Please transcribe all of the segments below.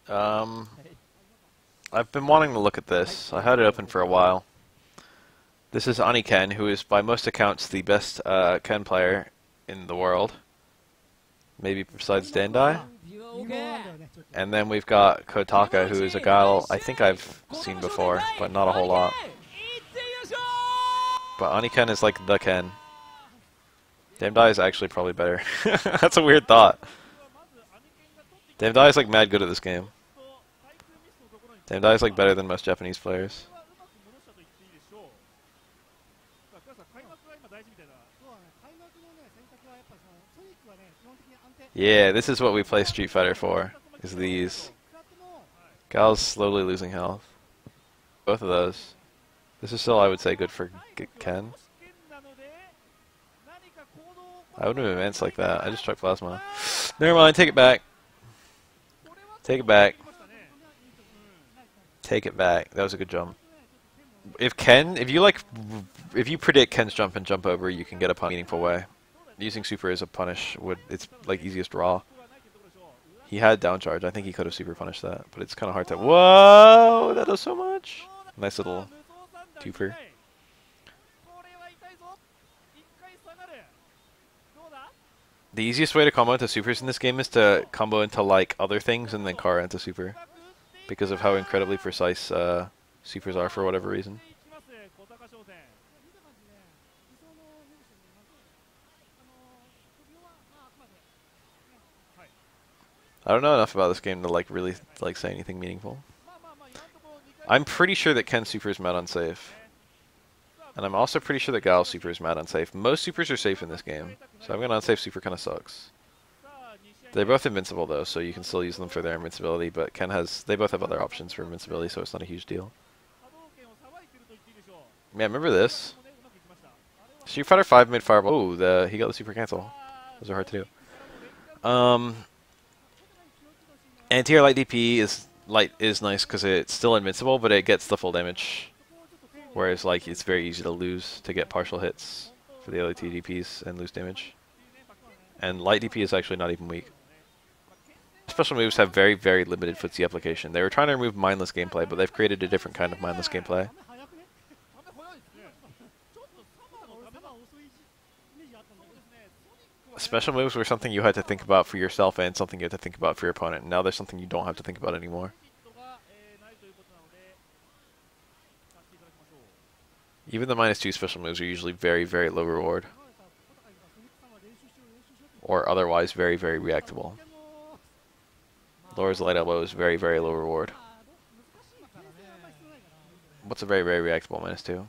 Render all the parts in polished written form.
Um, I've been wanting to look at this. I had it open for a while. This is Aniken, who is by most accounts the best Ken player in the world. Maybe besides Dandai. And then we've got Kotaka, who is a guy I think I've seen before, but not a whole lot. But Aniken is like the Ken. Damdai is actually probably better. That's a weird thought. Damdai is like mad good at this game. Damdai is like better than most Japanese players. Yeah, this is what we play Street Fighter for, is these. Gal's slowly losing health. Both of those. This is still, I would say, good for Ken. I wouldn't have advanced like that. I just struck Plasma. Never mind, take it back. Take it back. Take it back. That was a good jump. If you predict Ken's jump and jump over, you can get a meaningful way. Using super as a punish it's like easiest raw. He had down charge. I think he could have super punished that, but it's kind of hard to. Whoa, that does so much. Nice little twofer. The easiest way to combo into supers in this game is to combo into like other things and then Kara into super, because of how incredibly precise supers are for whatever reason. I don't know enough about this game to like really like say anything meaningful. I'm pretty sure that Ken's super is mad unsafe. And I'm also pretty sure that Gal's super is mad unsafe. Most supers are safe in this game, so having an unsafe super kind of sucks. They're both invincible though, so you can still use them for their invincibility, but they both have other options for invincibility, so it's not a huge deal. Yeah, remember this? Street Fighter 5 mid fireball. Oh, he got the super cancel. Those are hard to do. Anti-air light DP is nice because it's still invincible, but it gets the full damage. Whereas like it's very easy to lose to get partial hits for the LAT DPs and lose damage. And light DP is actually not even weak. Special moves have very, very limited footsie application. They were trying to remove mindless gameplay, but they've created a different kind of mindless gameplay. Special moves were something you had to think about for yourself and something you had to think about for your opponent. Now there's something you don't have to think about anymore. Even the -2 special moves are usually very, very low reward. Or otherwise very, very reactable. Laura's light elbow is very, very low reward. What's a very, very reactable -2?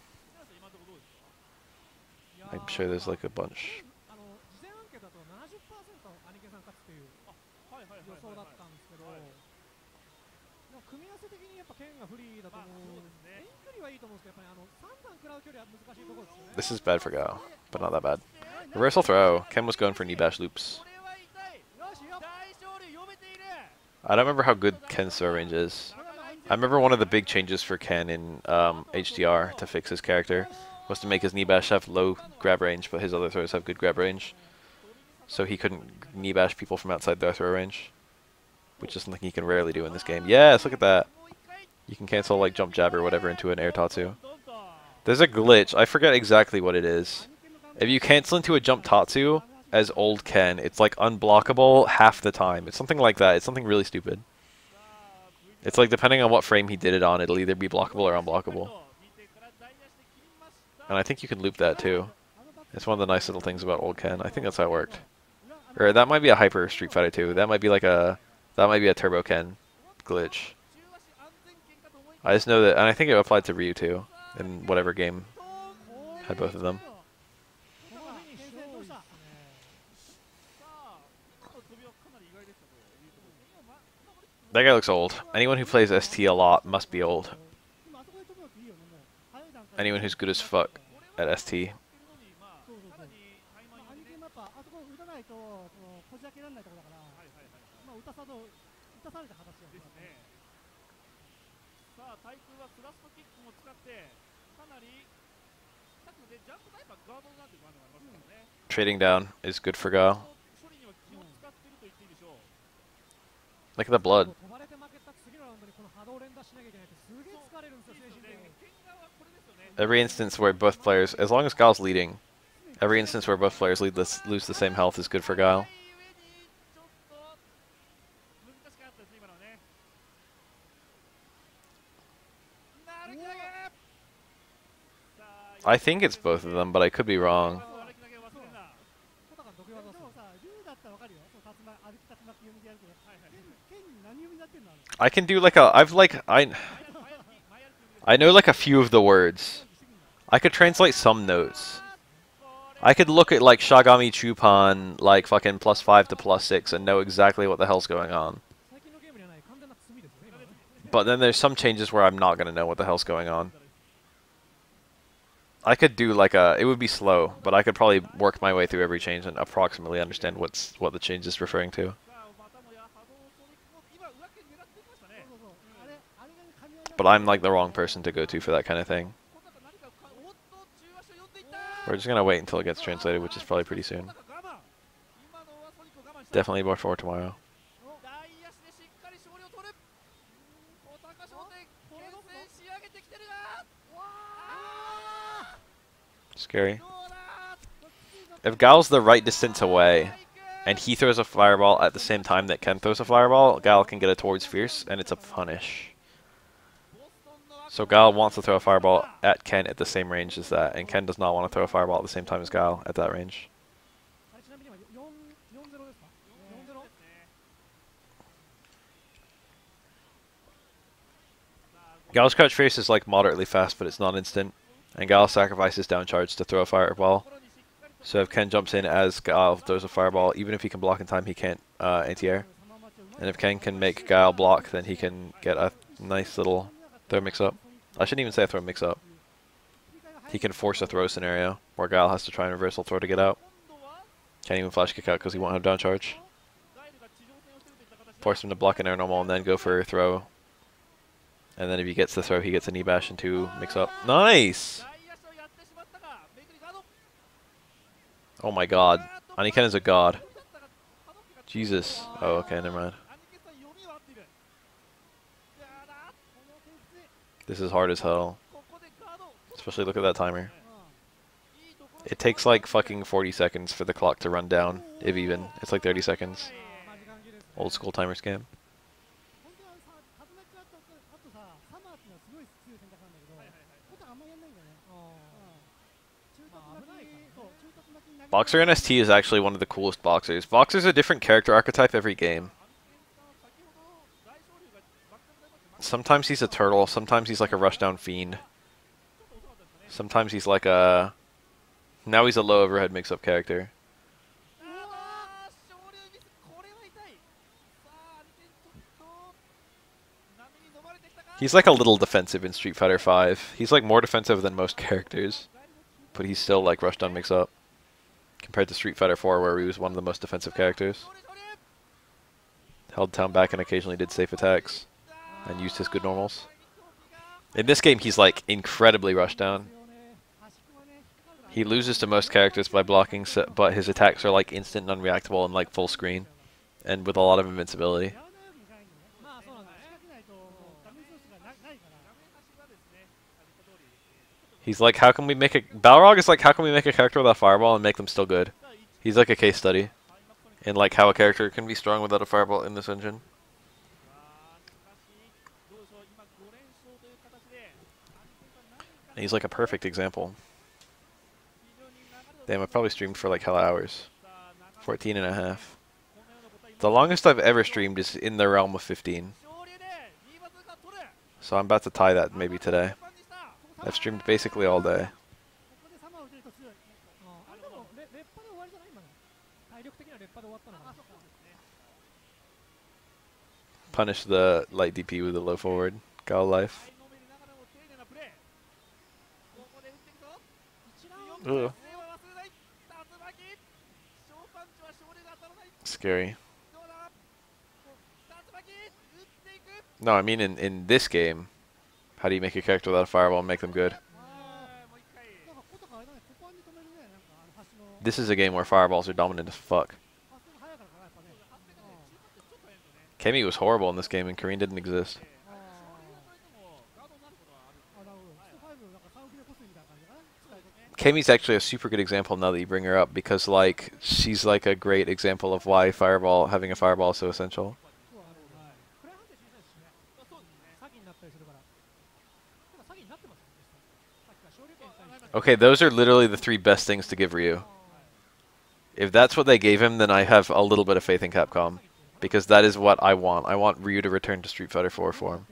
I'm sure there's like a bunch. This is bad for Gao, but not that bad. Reversal throw. Ken was going for knee bash loops. I don't remember how good Ken's throw range is. I remember one of the big changes for Ken in HDR to fix his character was to make his knee bash have low grab range, but his other throws have good grab range. So he couldn't knee bash people from outside their throw range, which is something he can rarely do in this game. Yes, look at that. You can cancel like jump jab or whatever into an air tatsu. There's a glitch. I forget exactly what it is. If you cancel into a jump tatsu as old Ken, it's like unblockable half the time. It's something like that. It's something really stupid. It's like depending on what frame he did it on, it'll either be blockable or unblockable. And I think you can loop that too. It's one of the nice little things about old Ken. I think that's how it worked. Or that might be a Hyper Street Fighter 2. That might be like a Turbo Ken glitch. I just know that, and I think it applied to Ryu too, in whatever game had both of them. That guy looks old. Anyone who plays ST a lot must be old. Anyone who's good as fuck at ST. Trading down is good for Gao. Look at the blood. Every instance where both players, as long as Guile's leading, every instance where both players lose the same health is good for Guile. I think it's both of them, but I could be wrong. I can do like a, I know like a few of the words. I could translate some notes. I could look at like Shagami Chupan, like fucking +5 to +6 and know exactly what the hell's going on. But then there's some changes where I'm not going to know what the hell's going on. I could do like a, it would be slow, but I could probably work my way through every change and approximately understand what the change is referring to. But I'm like the wrong person to go to for that kind of thing. We're just going to wait until it gets translated, which is probably pretty soon. Definitely before tomorrow. Scary. If Guile's the right distance away, and he throws a fireball at the same time that Ken throws a fireball, Guile can get it towards Fierce, and it's a punish. So Guile wants to throw a fireball at Ken at the same range as that, and Ken does not want to throw a fireball at the same time as Guile at that range. Guile's crouch Fierce is like moderately fast, but it's not instant. And Guile sacrifices down charge to throw a fireball. So if Ken jumps in as Guile throws a fireball, even if he can block in time, he can't anti-air. And if Ken can make Guile block, then he can get a nice little throw mix-up. I shouldn't even say a throw mix-up. He can force a throw scenario where Guile has to try and reversal throw to get out. Can't even flash kick out because he won't have down charge. Force him to block an air normal and then go for a throw. And then if he gets the throw, he gets a knee bash and 2 mix-up. Nice! Oh my god. Aniken is a god. Jesus. Oh, okay, never mind. This is hard as hell. Especially look at that timer. It takes like fucking 40 seconds for the clock to run down, if even. It's like 30 seconds. Old school timer scam. Boxer NST is actually one of the coolest boxers. Boxer's a different character archetype every game. Sometimes he's a turtle, sometimes he's like a rushdown fiend. Sometimes he's like a... Now he's a low overhead mix-up character. He's like a little defensive in Street Fighter V. He's like more defensive than most characters. But he's still like rushdown mix-up. Compared to Street Fighter 4, where he was one of the most defensive characters. Held town back and occasionally did safe attacks. And used his good normals. In this game, he's like incredibly rushdown. He loses to most characters by blocking, but his attacks are like instant and unreactable and like full screen. And with a lot of invincibility. He's like, how can we make a... Balrog is like, how can we make a character without a fireball and make them still good? He's like a case study in like how a character can be strong without a fireball in this engine. And he's like a perfect example. Damn, I probably streamed for like hella hours. 14 and a half. The longest I've ever streamed is in the realm of 15. So I'm about to tie that maybe today. I've streamed basically all day. Punish the light DP with a low forward. Guile life. Ugh. Scary. No, I mean in this game. How do you make a character without a fireball and make them good? This is a game where fireballs are dominant as fuck. Kemi was horrible in this game and Kareen didn't exist. Kami's actually a super good example now that you bring her up, because like she's like a great example of why having a fireball is so essential. Okay, those are literally the 3 best things to give Ryu. If that's what they gave him, then I have a little bit of faith in Capcom, because that is what I want. I want Ryu to return to Street Fighter 4 form.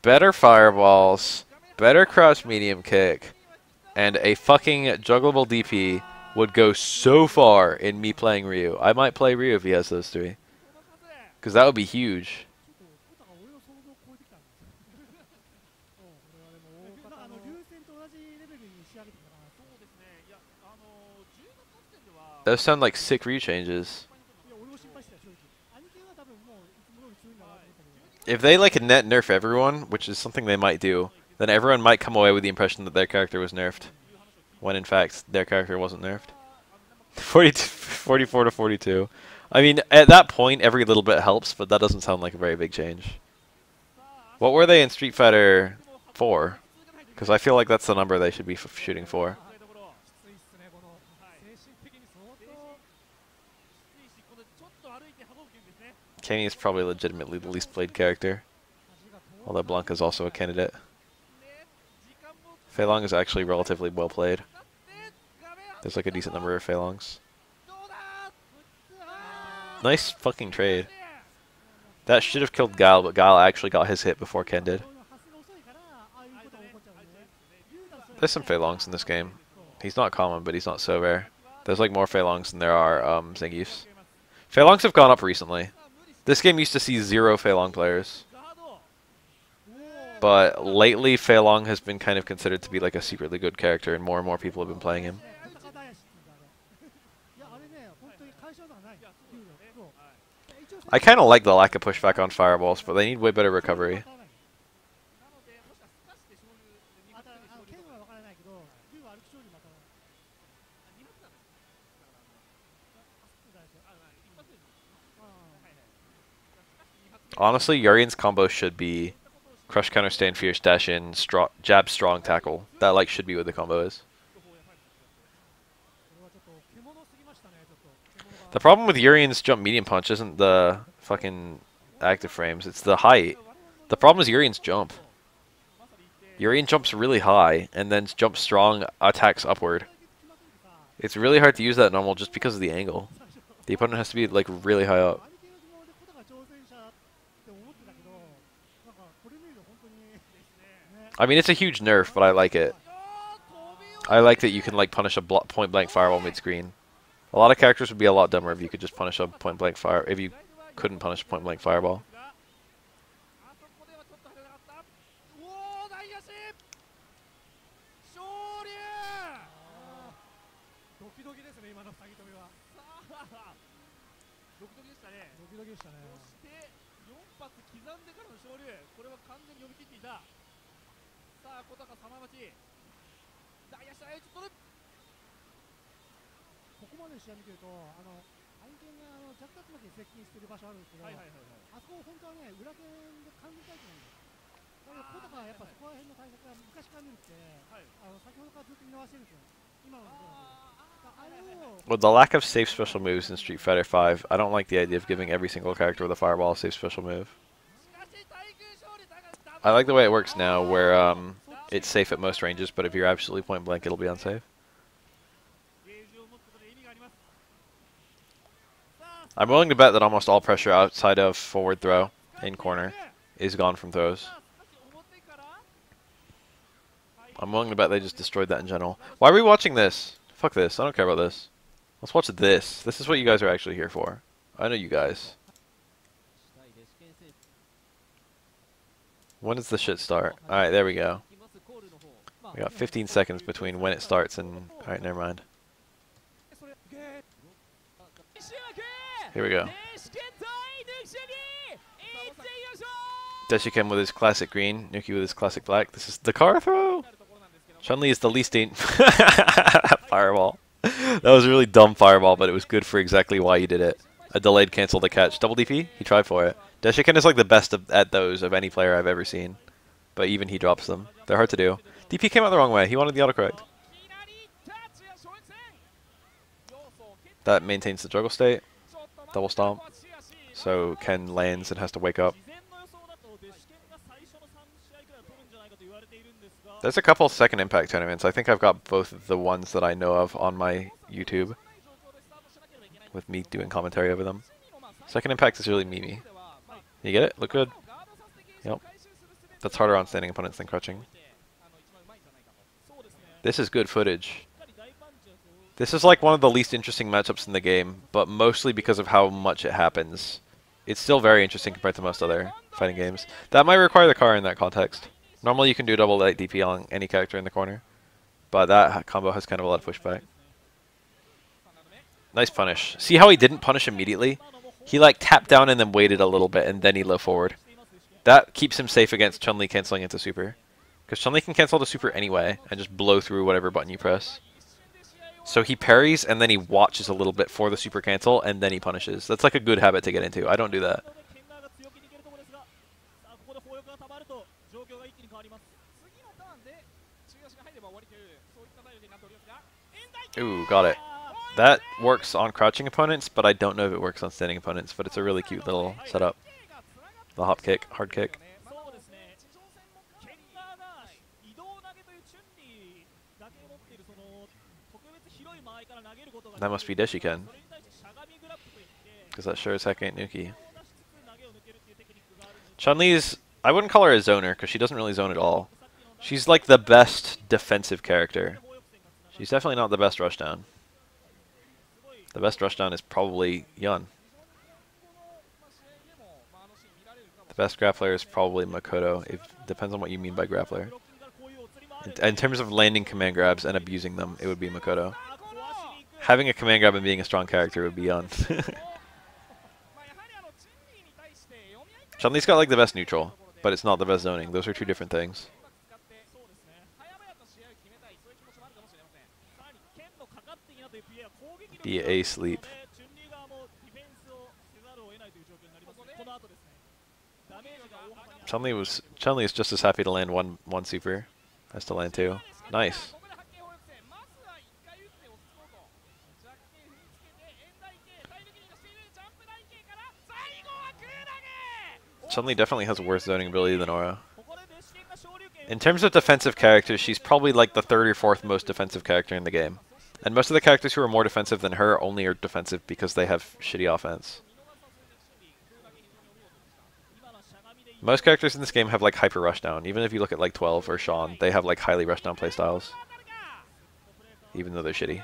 Better fireballs, better crouch medium kick, and a fucking juggleable DP would go so far in me playing Ryu. I might play Ryu if he has those 3. Because that would be huge. Those sound like sick Ryu changes. If they like net nerf everyone, which is something they might do, then everyone might come away with the impression that their character was nerfed, when in fact their character wasn't nerfed. 44 to 42. I mean, at that point, every little bit helps, but that doesn't sound like a very big change. What were they in Street Fighter 4? Because I feel like that's the number they should be shooting for. Kenny is probably legitimately the least played character, although Blanka is also a candidate. Fei Long is actually relatively well played. There's like a decent number of Fei Longs. Nice fucking trade. That should have killed Guile, but Guile actually got his hit before Ken did. There's some Fei Longs in this game. He's not common, but he's not so rare. There's like more Fei Longs than there are Zangiefs. Fei Longs have gone up recently. This game used to see 0 Fei Long players. But lately, Fei Long has been kind of considered to be like a secretly good character, and more people have been playing him. I kind of like the lack of pushback on fireballs, but they need way better recovery. Honestly, Yurian's combo should be crush, counter, stand, fierce, dash in, jab, strong, tackle. That like should be what the combo is. The problem with Yurian's jump medium punch isn't the fucking active frames, it's the height. The problem is Yurian's jump. Yurian jumps really high, and then jumps strong, attacks upward. It's really hard to use that normal just because of the angle. The opponent has to be like really high up. I mean, it's a huge nerf, but I like it. I like that you can like punish a point blank fireball mid-screen. A lot of characters would be a lot dumber if you could just punish a point blank if you couldn't punish a point blank fireball. With the lack of safe special moves in Street Fighter V, I don't like the idea of giving every single character with a fireball a safe special move. I like the way it works now, where it's safe at most ranges, but if you're absolutely point blank, it'll be unsafe. I'm willing to bet that almost all pressure outside of forward throw in corner is gone from throws. I'm willing to bet they just destroyed that in general. Why are we watching this? Fuck this. I don't care about this. Let's watch this. This is what you guys are actually here for. I know you guys. When does the shit start? Alright, there we go. We got 15 seconds between when it starts and... Alright, never mind. Here we go. Deshiken with his classic green, Nuki with his classic black. This is the car throw! Chun-Li is the least fireball. That was a really dumb fireball, but it was good for exactly why he did it. A delayed cancel to catch. Double DP? He tried for it. Deshiken is like the best at those of any player I've ever seen. But even he drops them. They're hard to do. DP came out the wrong way. He wanted the autocorrect. That maintains the juggle state. Double stomp. So Ken lands and has to wake up. There's a couple second impact tournaments. I think I've got both of the ones that I know of on my YouTube, with me doing commentary over them. Second impact is really memey. You get it? Look good? Yep. That's harder on standing opponents than crouching. This is good footage. This is like one of the least interesting matchups in the game, but mostly because of how much it happens. It's still very interesting compared to most other fighting games. That might require the car in that context. Normally you can do double light DP on any character in the corner, but that combo has kind of a lot of pushback. Nice punish. See how he didn't punish immediately? He like tapped down and then waited a little bit and then he low forward. That keeps him safe against Chun-Li canceling into super. Because Chun-Li can cancel the super anyway and just blow through whatever button you press. So he parries and then he watches a little bit for the super cancel and then he punishes. That's like a good habit to get into. I don't do that. Ooh, got it. That works on crouching opponents, but I don't know if it works on standing opponents, but it's a really cute little setup. The hop kick, hard kick. That must be Deshiken, because that sure as heck ain't Nuki. Chun-Li's, I wouldn't call her a zoner, because she doesn't really zone at all. She's like the best defensive character. She's definitely not the best rushdown. The best rushdown is probably Yun. The best grappler is probably Makoto. It depends on what you mean by grappler. In terms of landing command grabs and abusing them, it would be Makoto. Having a command grab and being a strong character would be Yun. Chun-Li's got like the best neutral, but it's not the best zoning. Those are two different things. Be a sleep. Chun-Li is just as happy to land one super as to land two. Nice. Chun-Li definitely has worse zoning ability than Aura. In terms of defensive characters, she's probably like the third or fourth most defensive character in the game. And most of the characters who are more defensive than her only are defensive because they have shitty offense. Most characters in this game have like hyper rushdown. Even if you look at like 12 or Sean, they have like highly rushdown playstyles. Even though they're shitty.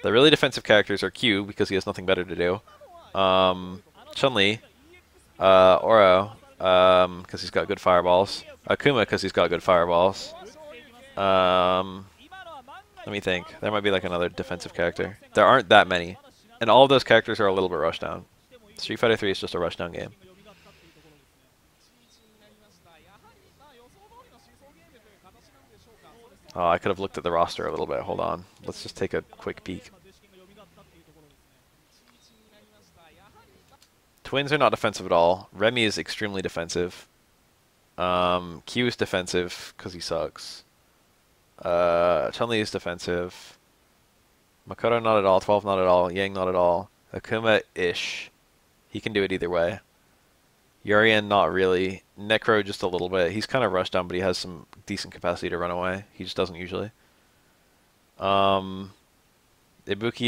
The really defensive characters are Q because he has nothing better to do. Chun-Li. Oro. Because he's got good fireballs. Akuma because he's got good fireballs. Let me think. There might be like another defensive character. There aren't that many. And all of those characters are a little bit rushdown. Street Fighter 3 is just a rushdown game. Oh, I could have looked at the roster a little bit. Hold on. Let's just take a quick peek. Twins are not defensive at all. Remy is extremely defensive. Q is defensive because he sucks. Chun-Li is defensive. Makoto not at all. 12 not at all. Yang not at all. Akuma-ish. He can do it either way. Urien not really. Necro just a little bit. He's kind of rushed down, but he has some decent capacity to run away. He just doesn't usually. Ibuki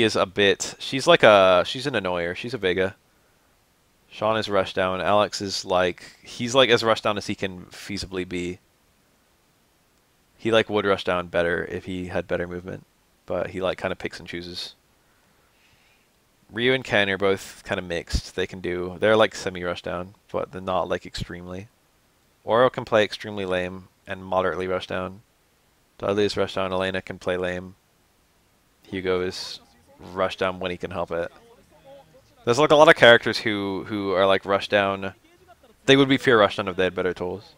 is a bit... She's like a... She's an annoyer. She's a Vega. Sean is rushed down. Alex is like... He's like as rushed down as he can feasibly be. He like would rush down better if he had better movement. But he like kind of picks and chooses. Ryu and Ken are both kind of mixed. They can do... They're like semi-rush down, but they're not like extremely. Oro can play extremely lame and moderately rush down. Dudley is rush down. Elena can play lame. Hugo is rush down when he can help it. There's like a lot of characters who are like rush down. They would be pure rush down if they had better tools.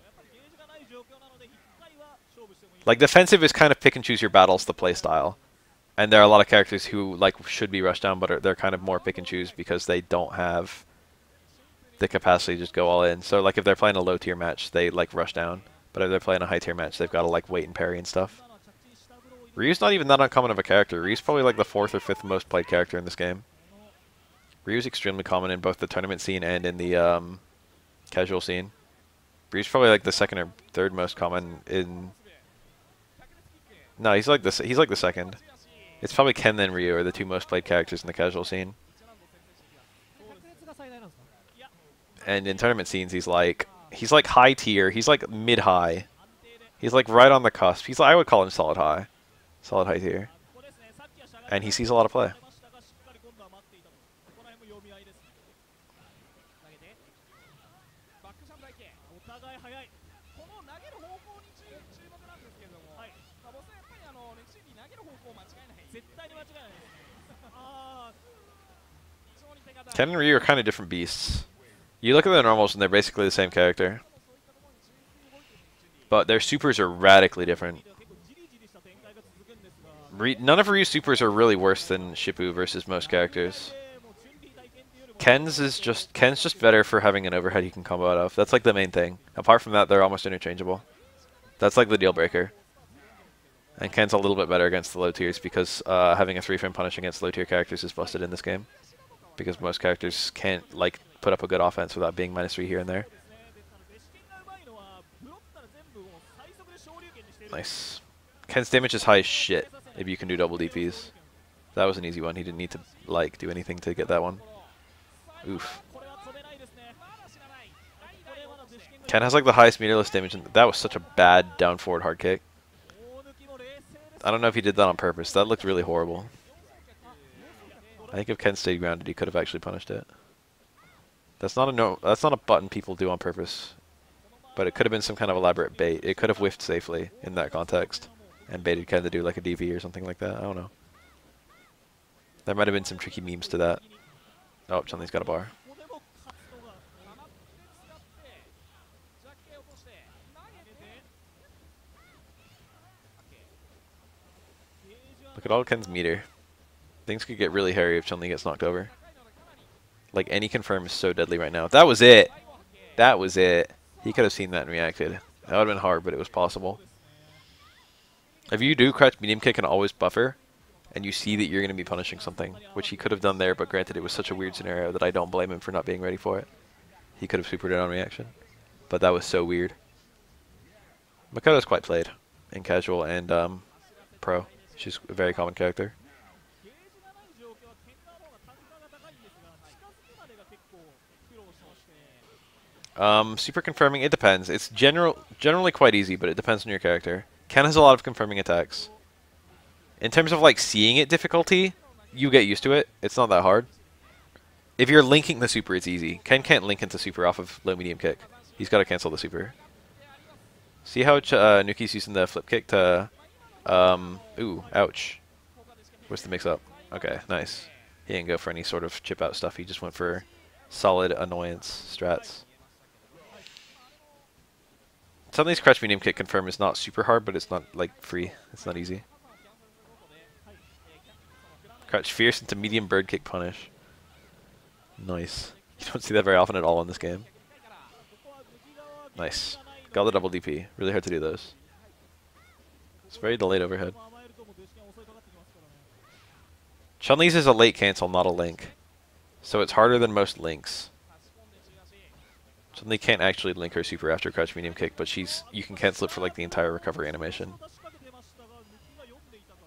Like defensive is kind of pick and choose your battles, the play style. And there are a lot of characters who like should be rushed down, but they're kind of more pick and choose because they don't have the capacity to just go all in. So like if they're playing a low tier match, they like rush down. But if they're playing a high tier match, they've got to like wait and parry and stuff. Ryu's not even that uncommon of a character. Ryu's probably like the 4th or 5th most played character in this game. Ryu's extremely common in both the tournament scene and in the casual scene. Ryu's probably like the 2nd or 3rd most common in... No, he's like the 2nd. It's probably Ken then Ryu are the 2 most played characters in the casual scene. And in tournament scenes, he's like high tier. He's like mid high. He's like right on the cusp. He's I would call him solid high tier. And he sees a lot of play. Ken and Ryu are kind of different beasts. You look at the normals and they're basically the same character. But their supers are radically different. None of Ryu's supers are really worse than Shippu versus most characters. Ken's just better for having an overhead he can combo out of. That's like the main thing. Apart from that, they're almost interchangeable. That's like the deal breaker. And Ken's a little bit better against the low tiers because having a 3-frame punish against low tier characters is busted in this game. Because most characters can't like put up a good offense without being -3 here and there. Nice. Ken's damage is high as shit if you can do double DPs. That was an easy one. He didn't need to like do anything to get that one. Oof. Ken has like the highest meterless damage, and that was such a bad down forward hard kick. I don't know if he did that on purpose. That looked really horrible. I think if Ken stayed grounded, he could have actually punished it. That's not a button people do on purpose. But it could have been some kind of elaborate bait. It could have whiffed safely in that context and baited Ken to do like a DV or something like that. I don't know. There might have been some tricky memes to that. Oh, Chun-Li's got a bar. Look at all Ken's meter. Things could get really hairy if Chun-Li gets knocked over. Like, any confirm is so deadly right now. That was it! That was it. He could have seen that and reacted. That would have been hard, but it was possible. If you do crouch medium kick and always buffer, and you see that you're going to be punishing something, which he could have done there, but granted it was such a weird scenario that I don't blame him for not being ready for it. He could have supered it on reaction. But that was so weird. Makoto's quite played in casual and pro. She's a very common character. Super confirming, it depends. It's generally quite easy, but it depends on your character. Ken has a lot of confirming attacks. In terms of like seeing it difficulty, you get used to it. It's not that hard. If you're linking the super, it's easy. Ken can't link into super off of low medium kick. He's got to cancel the super. See how Nuki's using the flip kick to... ooh, ouch. What's the mix-up? Okay, nice. He didn't go for any sort of chip-out stuff. He just went for solid annoyance strats. Some of these crouch medium kick confirm is not super hard, but it's not, like, free. It's not easy. Crouch fierce into medium bird kick punish. Nice. You don't see that very often at all in this game. Nice. Got the double DP. Really hard to do those. It's very delayed overhead. Chun-Li's is a late cancel, not a link. So it's harder than most links. Chun-Li can't actually link her super after crouch medium kick, but you can cancel it for like the entire recovery animation.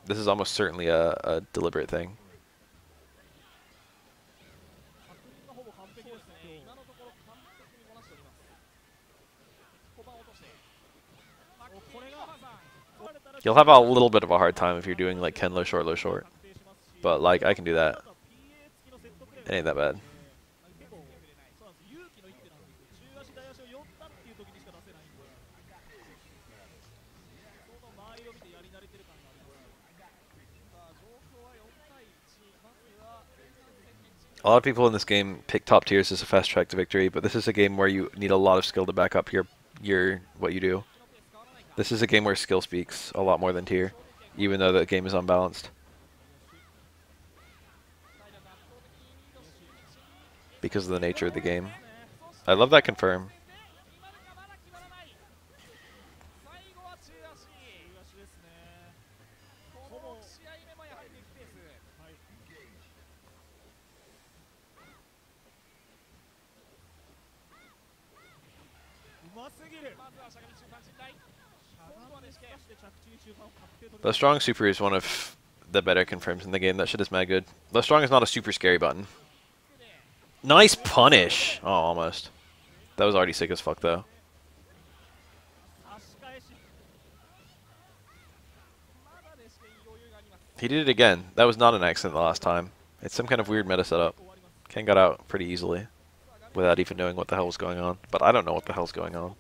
This is almost certainly a deliberate thing. You'll have a little bit of a hard time if you're doing like Ken low short. But like I can do that. It ain't that bad. A lot of people in this game pick top tiers as a fast track to victory, but this is a game where you need a lot of skill to back up your what you do. This is a game where skill speaks a lot more than tier, even though the game is unbalanced. Because of the nature of the game. I love that confirm. The strong super is one of the better confirms in the game. That shit is mad good. The strong is not a super scary button. Nice punish! Oh, almost. That was already sick as fuck, though. He did it again. That was not an accident the last time. It's some kind of weird meta setup. Ken got out pretty easily without even knowing what the hell was going on. But I don't know what the hell's going on.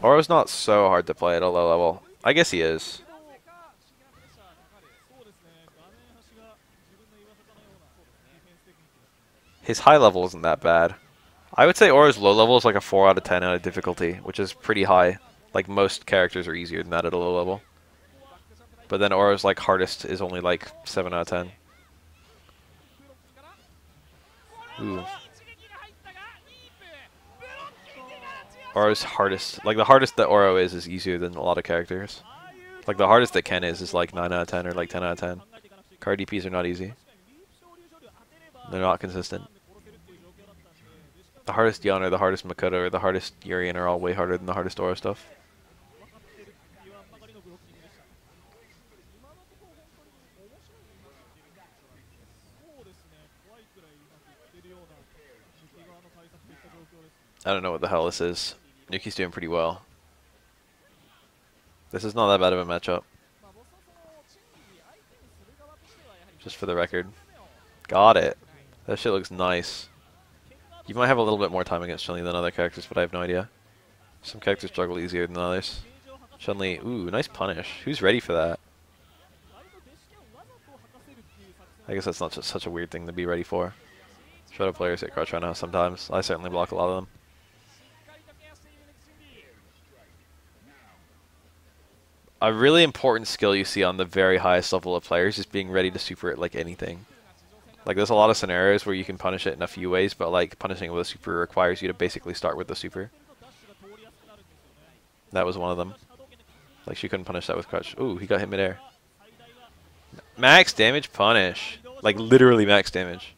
Oro's not so hard to play at a low level. I guess he is. His high level isn't that bad. I would say Oro's low level is like a 4 out of 10 out of difficulty, which is pretty high. Like most characters are easier than that at a low level. But then Oro's like hardest is only like 7 out of 10. Ooh. Oro's hardest, like the hardest that Oro is easier than a lot of characters. Like the hardest that Ken is like 9 out of 10 or like 10 out of 10. Card DPs are not easy. They're not consistent. The hardest Yon or the hardest Makoto or the hardest Urien are all way harder than the hardest Oro stuff. I don't know what the hell this is. Nuki's doing pretty well. This is not that bad of a matchup. Just for the record. Got it. That shit looks nice. You might have a little bit more time against Chun-Li than other characters, but I have no idea. Some characters struggle easier than others. Chun-Li, ooh, nice punish. Who's ready for that? I guess that's not just such a weird thing to be ready for. Shadow players get crouch right now sometimes. I certainly block a lot of them. A really important skill you see on the very highest level of players is being ready to super it like anything. Like there's a lot of scenarios where you can punish it in a few ways, but like punishing it with a super requires you to basically start with the super. That was one of them. Like she couldn't punish that with crouch. Ooh, he got hit midair. Max damage punish. Like literally max damage.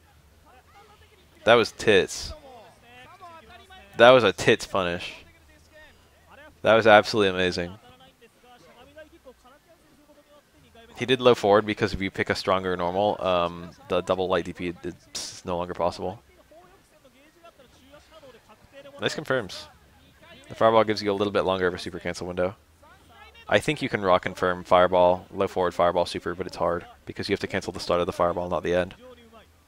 That was tits. That was a tits punish. That was absolutely amazing. He did low forward because if you pick a stronger normal, the double light DP is no longer possible. Nice confirms. The fireball gives you a little bit longer of a super cancel window. I think you can raw confirm fireball, low forward fireball super, but it's hard because you have to cancel the start of the fireball, not the end.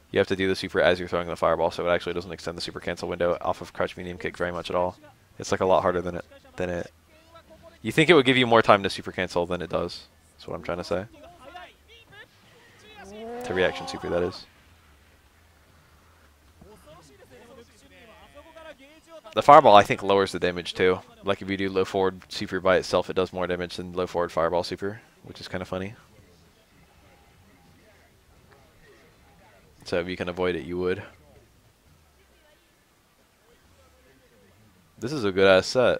You have to do the super as you're throwing the fireball, so it actually doesn't extend the super cancel window off of crouch medium kick very much at all. It's like a lot harder than it. You think it would give you more time to super cancel than it does. That's what I'm trying to say. To reaction super, that is. The fireball, I think, lowers the damage too. Like if you do low forward super by itself, it does more damage than low forward fireball super, which is kind of funny. So if you can avoid it, you would. This is a good ass set.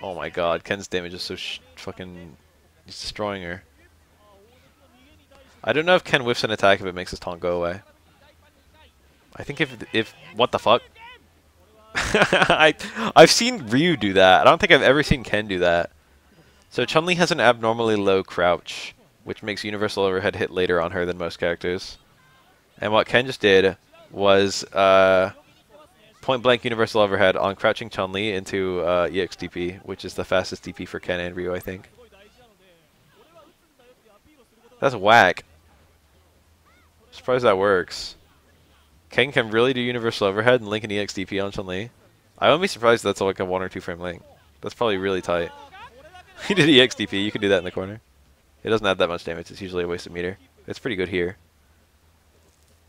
Oh my god, Ken's damage is so fucking... He's destroying her. I don't know if Ken whiffs an attack if it makes his taunt go away. I think if what the fuck? I've seen Ryu do that. I don't think I've ever seen Ken do that. So Chun-Li has an abnormally low crouch, which makes universal overhead hit later on her than most characters. And what Ken just did was point blank universal overhead on crouching Chun-Li into EX DP, which is the fastest DP for Ken and Ryu, I think. That's whack. Surprised that works. Ken can really do universal overhead and link an EX DP on Chun-Li. I wouldn't be surprised if that's like a 1 or 2 frame link. That's probably really tight. He did EX DP, you can do that in the corner. It doesn't add that much damage, it's usually a wasted meter. It's pretty good here.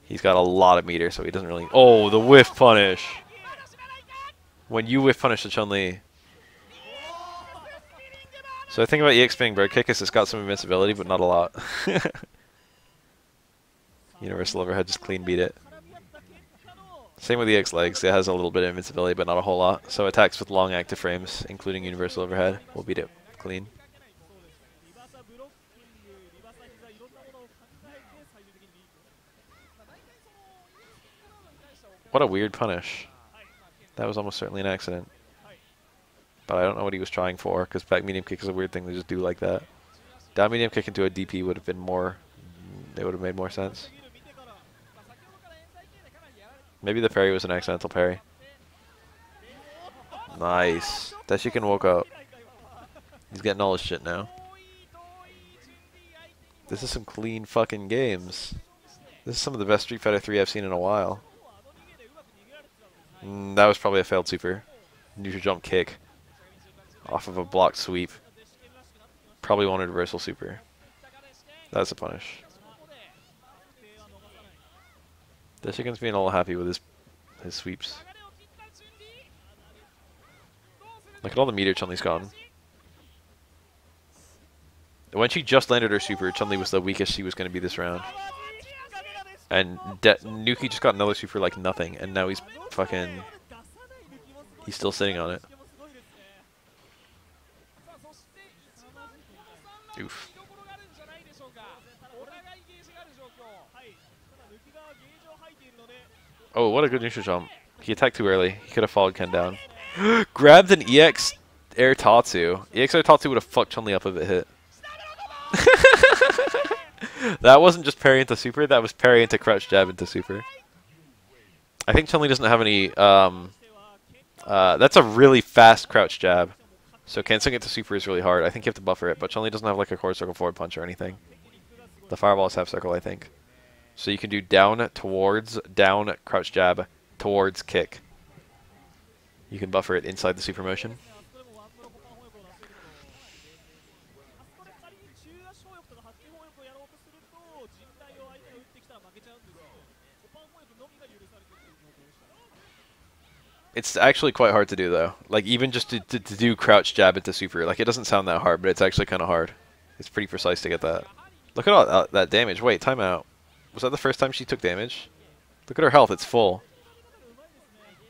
He's got a lot of meter, so he doesn't really... Oh, the whiff punish! When you whiff punish the Chun-Li. So the thing about EX spinning bird kick is it's got some invincibility, but not a lot. Universal overhead just clean beat it. Same with EX legs. It has a little bit of invincibility, but not a whole lot. So attacks with long active frames, including universal overhead, will beat it clean. What a weird punish. That was almost certainly an accident. But I don't know what he was trying for, because back medium kick is a weird thing to just do like that. Down medium kick into a DP would have been more... It would have made more sense. Maybe the parry was an accidental parry. Nice. Deshiken woke up. He's getting all his shit now. This is some clean fucking games. This is some of the best Street Fighter 3 I've seen in a while. That was probably a failed super. Neutral jump kick. Off of a blocked sweep. Probably wanted reversal super. That's a punish. Deshiken's being all happy with his sweeps. Look at all the meter Chun-Li's gotten. When she just landed her super, Chun-Li was the weakest she was going to be this round. And Nuki just got another super like nothing, and now he's fucking... He's still sitting on it. Oof. Oh, what a good neutral jump. He attacked too early. He could have followed Ken down. Grabbed an EX Air Tatsu. EX Air Tatsu would have fucked Chun-Li up if it hit. That wasn't just parry into super, that was parry into crouch jab into super. I think Chun-Li doesn't have any... that's a really fast crouch jab. So canceling it to super is really hard. I think you have to buffer it, but Chun-Li doesn't have like a quarter circle forward punch or anything. The fireball is half circle, I think. So you can do down, towards, down, crouch jab, towards, kick. You can buffer it inside the super motion. It's actually quite hard to do, though. Like, even just to do crouch jab into super. Like, it doesn't sound that hard, but it's actually kind of hard. It's pretty precise to get that. Look at all that damage. Wait, timeout. Was that the first time she took damage? Look at her health. It's full.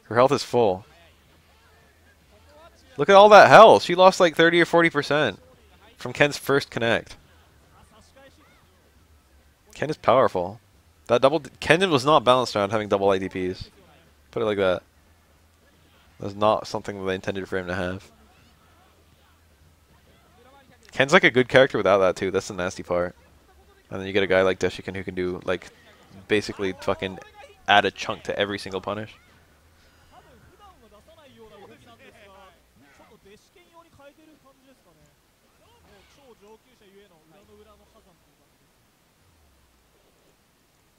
Her health is full. Look at all that health. She lost like 30 or 40% from Ken's first connect. Ken is powerful. That Ken was not balanced around having double IDPs. Put it like that. That's not something that they intended for him to have. Ken's like a good character without that too. That's the nasty part. And then you get a guy like Deshiken who can do like basically fucking add a chunk to every single punish.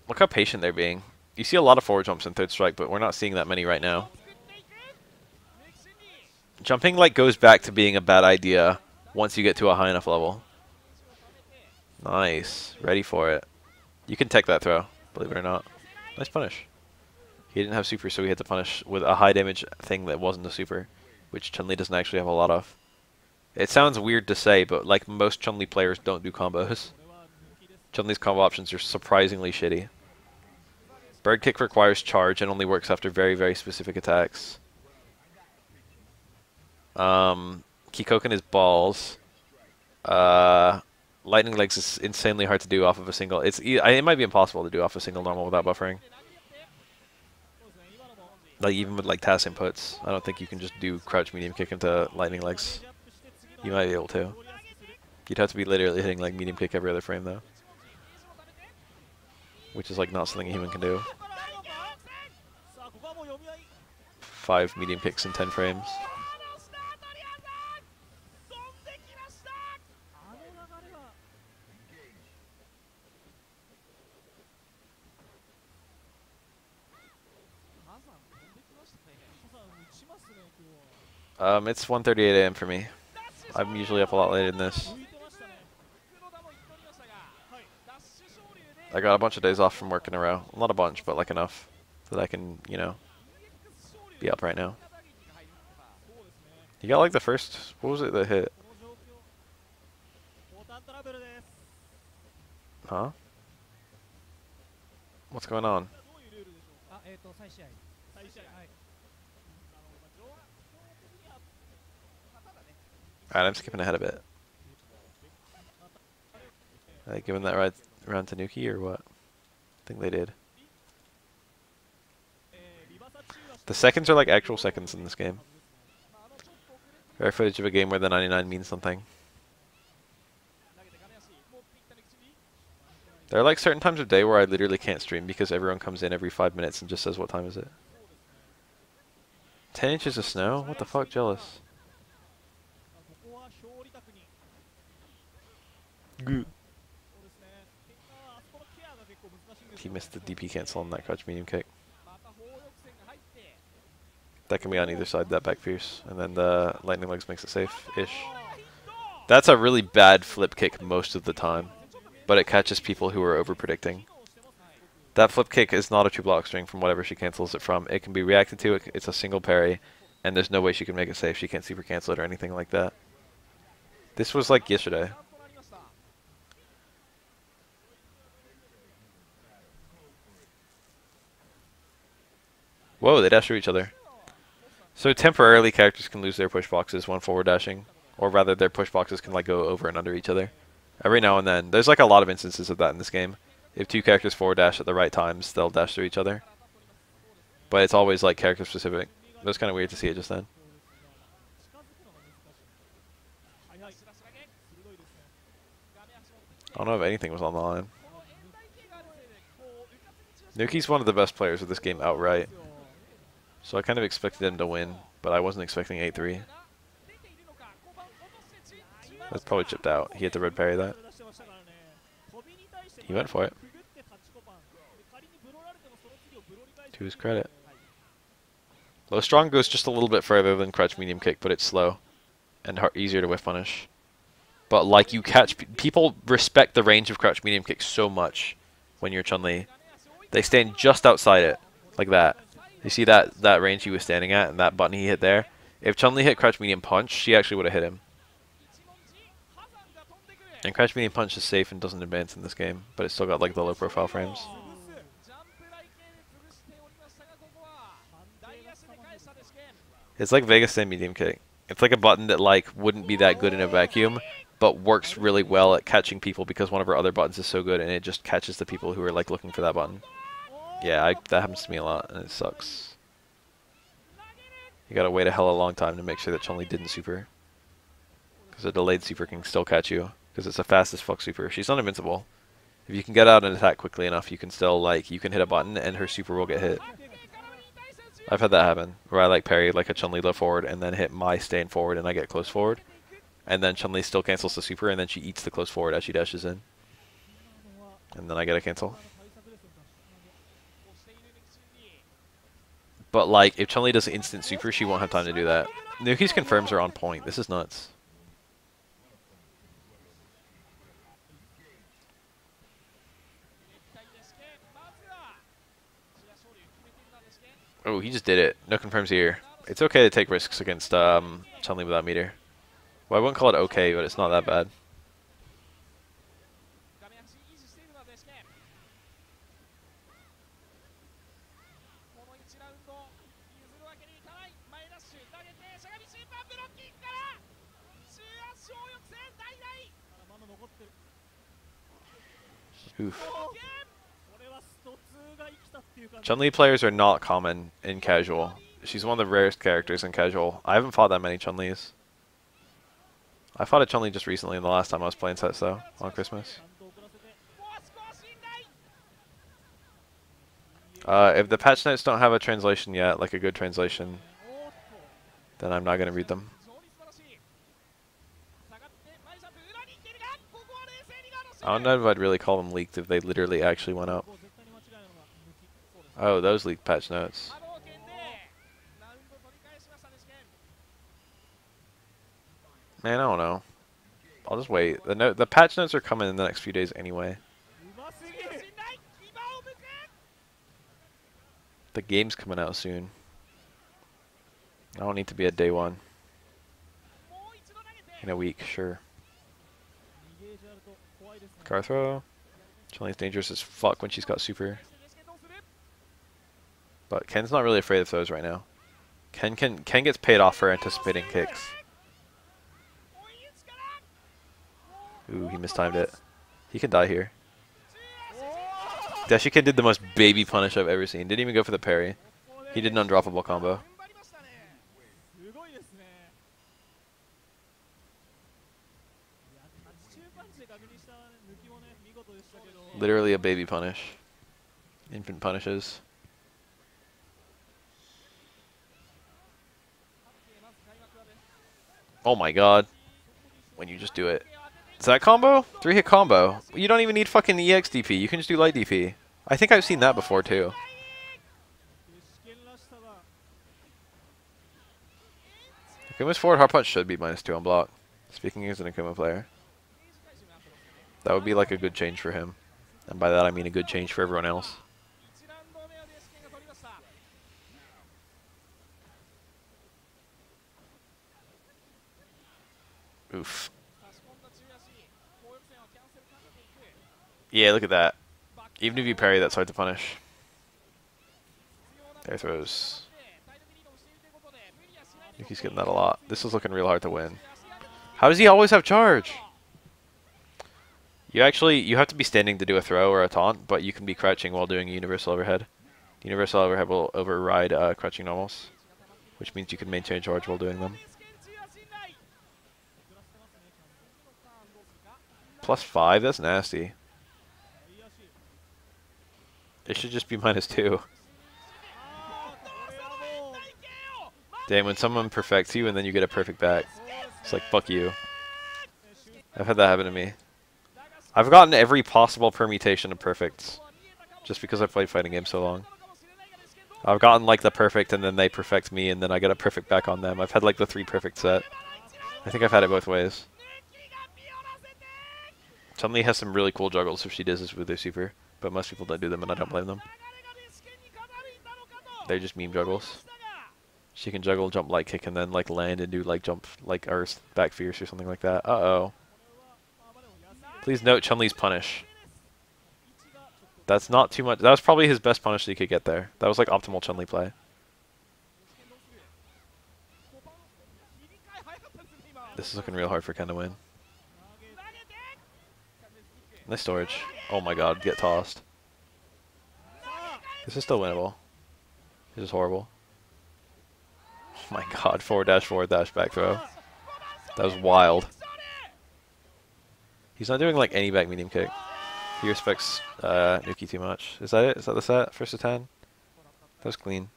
Look how patient they're being. You see a lot of forward jumps in third strike, but we're not seeing that many right now. Jumping like goes back to being a bad idea once you get to a high enough level. Nice. Ready for it. You can tech that throw, believe it or not. Nice punish. He didn't have super, so he had to punish with a high damage thing that wasn't a super, which Chun-Li doesn't actually have a lot of. It sounds weird to say, but like most Chun-Li players don't do combos. Chun-Li's combo options are surprisingly shitty. Bird kick requires charge and only works after very, very specific attacks. Kikoken is balls. Lightning legs is insanely hard to do off of a single. It might be impossible to do off a single normal without buffering. Like even with like TAS inputs, I don't think you can just do crouch medium kick into lightning legs. You might be able to. You'd have to be literally hitting like medium kick every other frame though, which is like not something a human can do. 5 medium kicks in 10 frames. It's 1:38 a.m. for me. I'm usually up a lot later than this. I got a bunch of days off from work in a row. Not a bunch, but like enough that I can, you know, be up right now. You got like the first, what was it that hit? Huh? What's going on? Alright, I'm skipping ahead a bit. Are they giving that right around Tanuki or what? I think they did. The seconds are like actual seconds in this game. Rare footage of a game where the 99 means something. There are like certain times of day where I literally can't stream because everyone comes in every 5 minutes and just says what time is it. 10 inches of snow? What the fuck, jealous. He missed the DP cancel on that crouch medium kick. That can be on either side, that back pierce. And then the lightning legs makes it safe-ish. That's a really bad flip kick most of the time, but it catches people who are over-predicting. That flip kick is not a 2-block string from whatever she cancels it from. It can be reacted to, it's a single parry, and there's no way she can make it safe. She can't super cancel it or anything like that. This was like yesterday. Whoa, they dash through each other. So temporarily characters can lose their push boxes when forward dashing, or rather their push boxes can like go over and under each other. Every now and then. There's like a lot of instances of that in this game. If two characters forward dash at the right times, they'll dash through each other. But it's always like character specific. It was kind of weird to see it just then. I don't know if anything was on the line. Nuki's one of the best players of this game outright. So I kind of expected him to win, but I wasn't expecting 8-3. That's probably chipped out. He had to red parry that. He went for it. To his credit. Low strong goes just a little bit further than crouch medium kick, but it's slow and easier to whiff punish. But like you catch, people respect the range of crouch medium kick so much when you're Chun-Li. They stand just outside it, like that. You see that range he was standing at and that button he hit there? If Chun-Li hit crouch medium punch, she actually would have hit him. And crouch medium punch is safe and doesn't advance in this game, but it's still got like the low profile frames. It's like Vegas stand medium kick. It's like a button that like wouldn't be that good in a vacuum, but works really well at catching people because one of her other buttons is so good and it just catches the people who are like looking for that button. Yeah, that happens to me a lot and it sucks. You gotta wait a hella long time to make sure that Chun-Li didn't super. Because a delayed super can still catch you. Because it's a fast as fuck super. She's not invincible. If you can get out and attack quickly enough, you can still like, you can hit a button and her super will get hit. I've had that happen, where I like parry like a Chun-Li low forward and then hit my stand forward and I get close forward. And then Chun-Li still cancels the super and then she eats the close forward as she dashes in. And then I get a cancel. But like, if Chun-Li does instant super, she won't have time to do that. Nuki's confirms are on point. This is nuts. Oh, he just did it. No confirms here. It's okay to take risks against Chun-Li without meter. Well, I wouldn't call it okay, but it's not that bad. Oof. Chun-Li players are not common in casual. She's one of the rarest characters in casual. I haven't fought that many Chun-Lis. I fought a Chun-Li just recently, the last time I was playing Sets though, on Christmas. If the patch notes don't have a translation yet, like a good translation, then I'm not going to read them. I don't know if I'd really call them leaked if they literally actually went up. Oh, those leaked patch notes. Man, I don't know. I'll just wait. The patch notes are coming in the next few days anyway. The game's coming out soon. I don't need to be at day one. In a week, sure. Car throw. Chun-Li's dangerous as fuck when she's got super. But Ken's not really afraid of throws right now. Ken gets paid off for anticipating kicks. Ooh, he mistimed it. He can die here. Dashiken did the most baby punish I've ever seen. Didn't even go for the parry. He did an undroppable combo. Literally a baby punish. Infant punishes. Oh my god. When you just do it. Is that combo? 3-hit combo. You don't even need fucking EX DP. You can just do light DP. I think I've seen that before too. Akuma's forward hard punch should be -2 on block. Speaking as an Akuma player. That would be like a good change for him. And by that I mean a good change for everyone else. Oof. Yeah, look at that. Even if you parry, that's hard to punish. Air throws. Yuki's getting that a lot. This is looking real hard to win. How does he always have charge? You have to be standing to do a throw or a taunt, but you can be crouching while doing a universal overhead. Universal overhead will override crouching normals, which means you can maintain charge while doing them. +5? That's nasty. It should just be -2. Damn, when someone perfects you and then you get a perfect back, it's like, fuck you. I've had that happen to me. I've gotten every possible permutation of perfects, just because I've played fighting games so long. I've gotten like the perfect and then they perfect me and then I get a perfect back on them. I've had like the 3 perfect set. I think I've had it both ways. Chun-Li has some really cool juggles if she does this with her super, but most people don't do them and I don't blame them. They're just meme juggles. She can juggle, jump, light kick, and then like land and do like jump, like earth, back fierce or something like that. Uh-oh. Please note Chun-Li's punish. That's not too much. That was probably his best punish that he could get there. That was like optimal Chun-Li play. This is looking real hard for Ken to win. Nice storage. Oh my god, get tossed. This is still winnable. This is horrible. Oh my god, forward dash back throw. That was wild. He's not doing like any back medium kick. He respects Nuki too much. Is that it? Is that the set? First to 10? That was clean.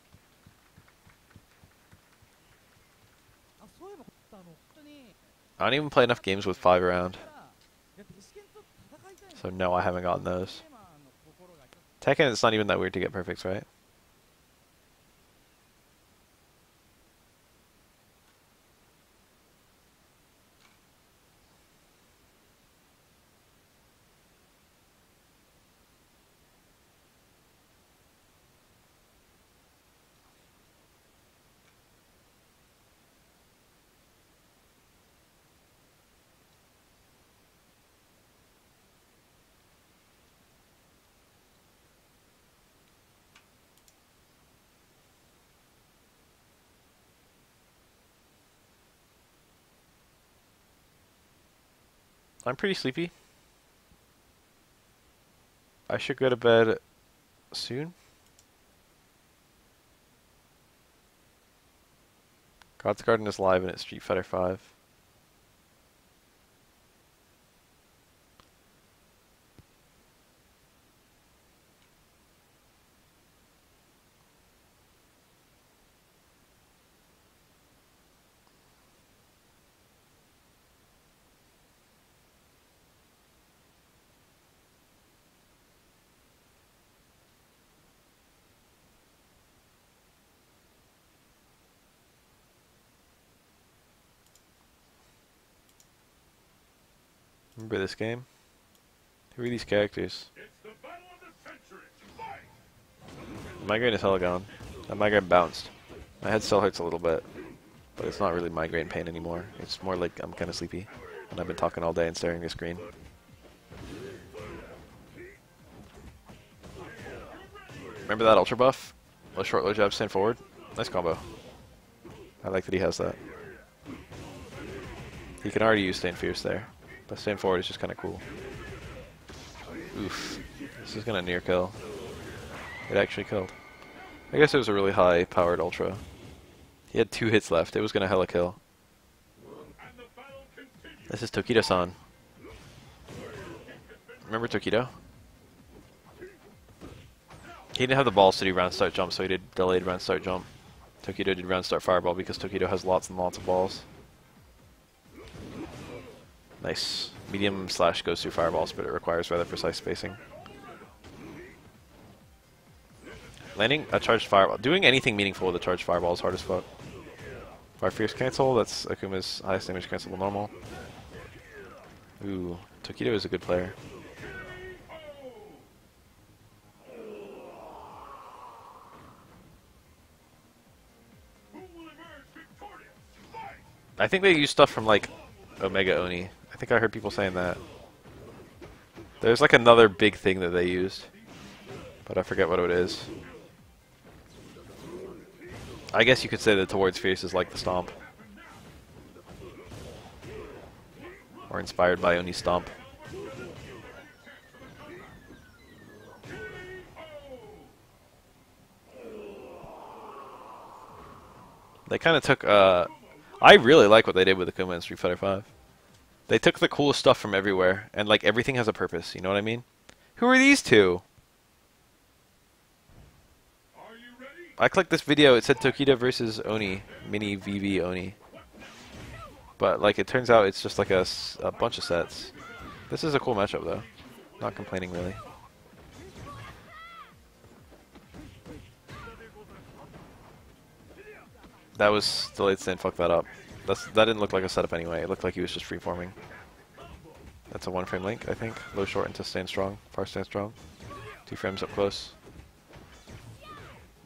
I don't even play enough games with 5 around. So no, I haven't gotten those. Tekken, it's not even that weird to get perfects, right? I'm pretty sleepy. I should go to bed soon. God's Garden is live and it's Street Fighter 5. Remember this game? Who are these characters? Migraine is hella gone. That migraine bounced. My head still hurts a little bit, but it's not really migraine pain anymore. It's more like I'm kind of sleepy, and I've been talking all day and staring at the screen. Remember that ultra buff? Low short, low jab, stand forward. Nice combo. I like that he has that. He can already use stand fierce there. But stand forward is just kind of cool. Oof. This is going to near kill. It actually killed. I guess it was a really high powered ultra. He had 2 hits left. It was going to hella kill. This is Tokido-san. Remember Tokido? He didn't have the balls to do round start jump, so he did delayed round start jump. Tokido did round start fireball because Tokido has lots and lots of balls. Nice. Medium slash goes through fireballs, but it requires rather precise spacing. Landing a charged fireball. Doing anything meaningful with a charged fireball is hard as fuck. Fire Fierce cancel, that's Akuma's highest damage cancel normal. Ooh, Tokido is a good player. I think they use stuff from like Omega Oni. I think I heard people saying that. There's like another big thing that they used, but I forget what it is. I guess you could say that Towards Fierce is like the Stomp. Or inspired by Oni Stomp. They kind of took, I really like what they did with Akuma in Street Fighter V. They took the coolest stuff from everywhere, and like everything has a purpose, you know what I mean? Who are these two? I clicked this video, it said Tokido versus Oni, Mini VV Oni. But like it turns out it's just like a bunch of sets. This is a cool matchup though. Not complaining really. That was delayed stand, fuck that up. That didn't look like a setup anyway, it looked like he was just freeforming. That's a 1-frame link, I think. Low short into stand strong, far stand strong. 2 frames up close.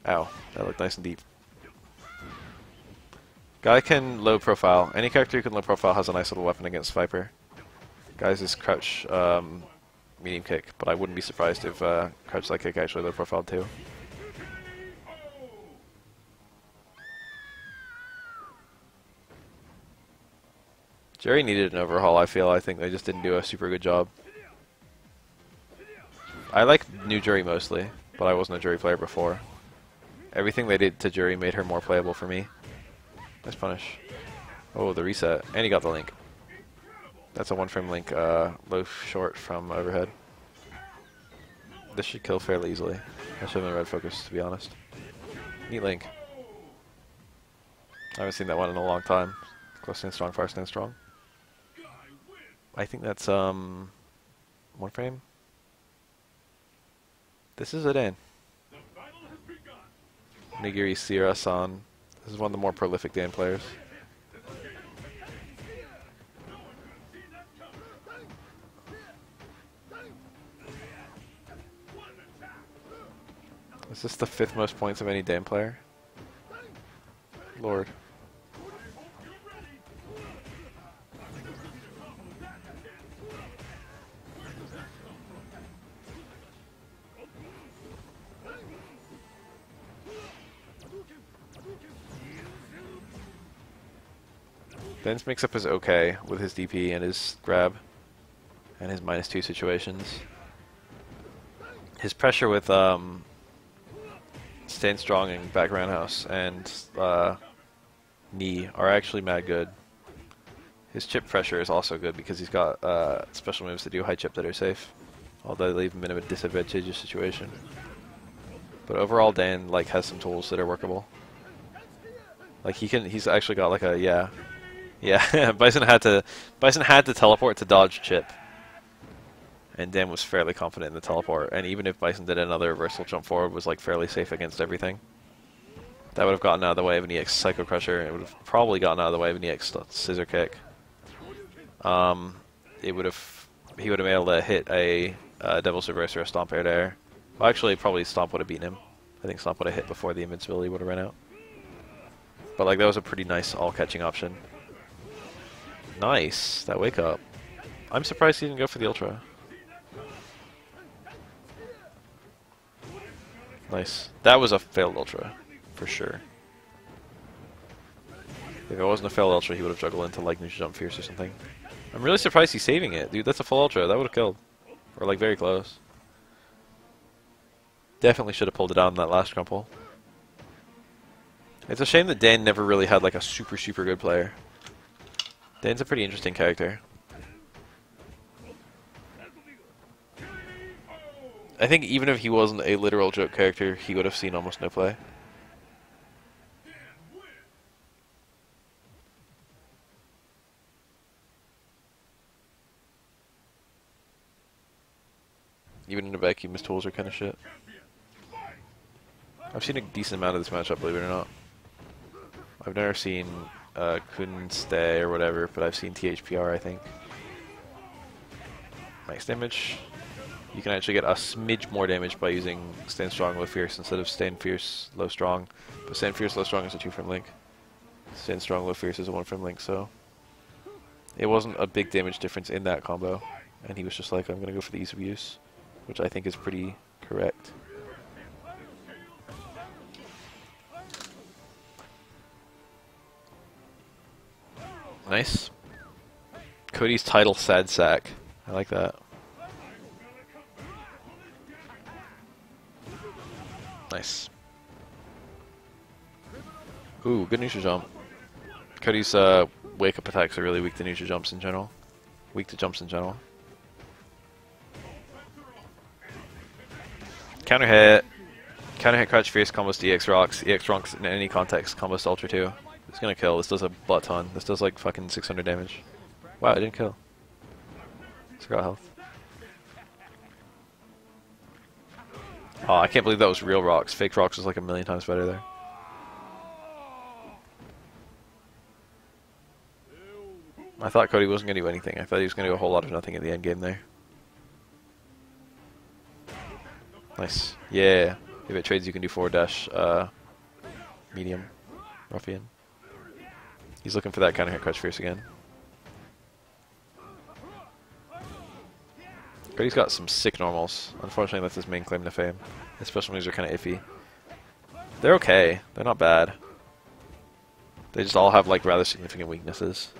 Ow, that looked nice and deep. Guy can low profile. Any character who can low profile has a nice little weapon against Viper. Guy's is crouch medium kick, but I wouldn't be surprised if crouch light kick actually low profiled too. Jerry needed an overhaul, I feel. I think they just didn't do a super good job. I like new Jury mostly, but I wasn't a Jury player before. Everything they did to Jury made her more playable for me. Nice punish. Oh, the reset. And he got the link. That's a 1-frame link, low short from overhead. This should kill fairly easily. I should have been red focus, to be honest. Neat link. I haven't seen that one in a long time. Close stand strong, far stand strong. I think that's 1 frame. This is it in. Nigiri Sierra-san. This is one of the more prolific Dan players. Is this the 5th most points of any Dan player? Lord. Ben's mix-up is okay with his DP and his grab and his -2 situations. His pressure with stand strong and back roundhouse and knee are actually mad good. His chip pressure is also good because he's got special moves to do high chip that are safe, although they leave him in a disadvantageous situation. But overall, Dan like has some tools that are workable. Like he's actually got like a yeah. Bison had to teleport to dodge chip, and Dan was fairly confident in the teleport. And even if Bison did another reversal jump forward, was like fairly safe against everything. That would have gotten out of the way of an EX Psycho Crusher. It would have probably gotten out of the way of an EX Scissor Kick. He would have been able to hit a Devil's Reverse or a Stomp Air to Air. Well, actually, probably Stomp would have beaten him. I think Stomp would have hit before the invincibility would have run out. But like that was a pretty nice all-catching option. Nice, that wake up. I'm surprised he didn't go for the Ultra. Nice. That was a failed ultra, for sure. If it wasn't a failed ultra, he would have juggled into like Neutral Jump Fierce or something. I'm really surprised he's saving it, dude. That's a full ultra. That would have killed, or like very close. Definitely should have pulled it out in that last crumple. It's a shame that Dan never really had like a super good player. Dan's a pretty interesting character. I think even if he wasn't a literal joke character, he would have seen almost no play. Even in a vacuum, his tools are kind of shit. I've seen a decent amount of this matchup, believe it or not. I've never seen Kun stay or whatever, but I've seen THPR, I think. Max damage. You can actually get a smidge more damage by using Stand Strong, Low Fierce instead of Stand Fierce, Low Strong. But Stand Fierce, Low Strong is a 2-frame link. Stand Strong, Low Fierce is a 1-frame link, so... It wasn't a big damage difference in that combo. And he was just like, I'm going to go for the ease of use. Which I think is pretty correct. Nice. Cody's title, Sad Sack. I like that. Nice. Ooh, good neutral jump. Cody's wake-up attacks are really weak to neutral jumps in general. Weak to jumps in general. Counter hit. Counter hit crouch fierce combos to EX rocks. EX rocks in any context combos to Ultra 2. It's gonna kill. This does a butt ton. This does like fucking 600 damage. Wow, it didn't kill. It's got health. Oh, I can't believe that was real rocks. Fake rocks was like a million times better there. I thought Cody wasn't gonna do anything. I thought he was gonna do a whole lot of nothing at the end game there. Nice. Yeah. If it trades, you can do forward dash, medium, ruffian. He's looking for that counter hit crouch fierce again. Cody's got some sick normals. Unfortunately, that's his main claim to fame. His special moves are kind of iffy. They're okay. They're not bad. They just all have like rather significant weaknesses.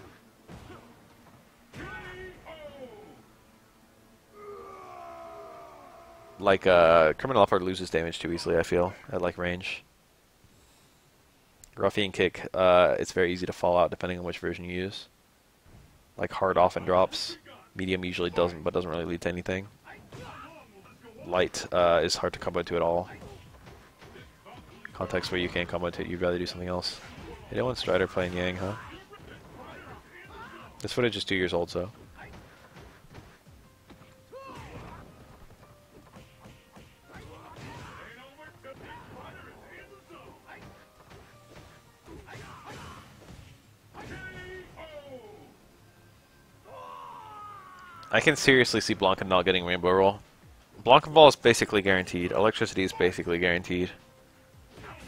Like, Criminal Leopard loses damage too easily, I feel, at, like, range. Ruffian Kick, it's very easy to fall out depending on which version you use. Like, hard often drops. Medium usually doesn't, but doesn't really lead to anything. Light is hard to combo to at all. Context where you can't combo to it, you'd rather do something else. Hey, no one Strider playing Yang, huh? This footage is 2 years old, so... I can seriously see Blanka not getting Rainbow Roll. Blanka Ball is basically guaranteed. Electricity is basically guaranteed.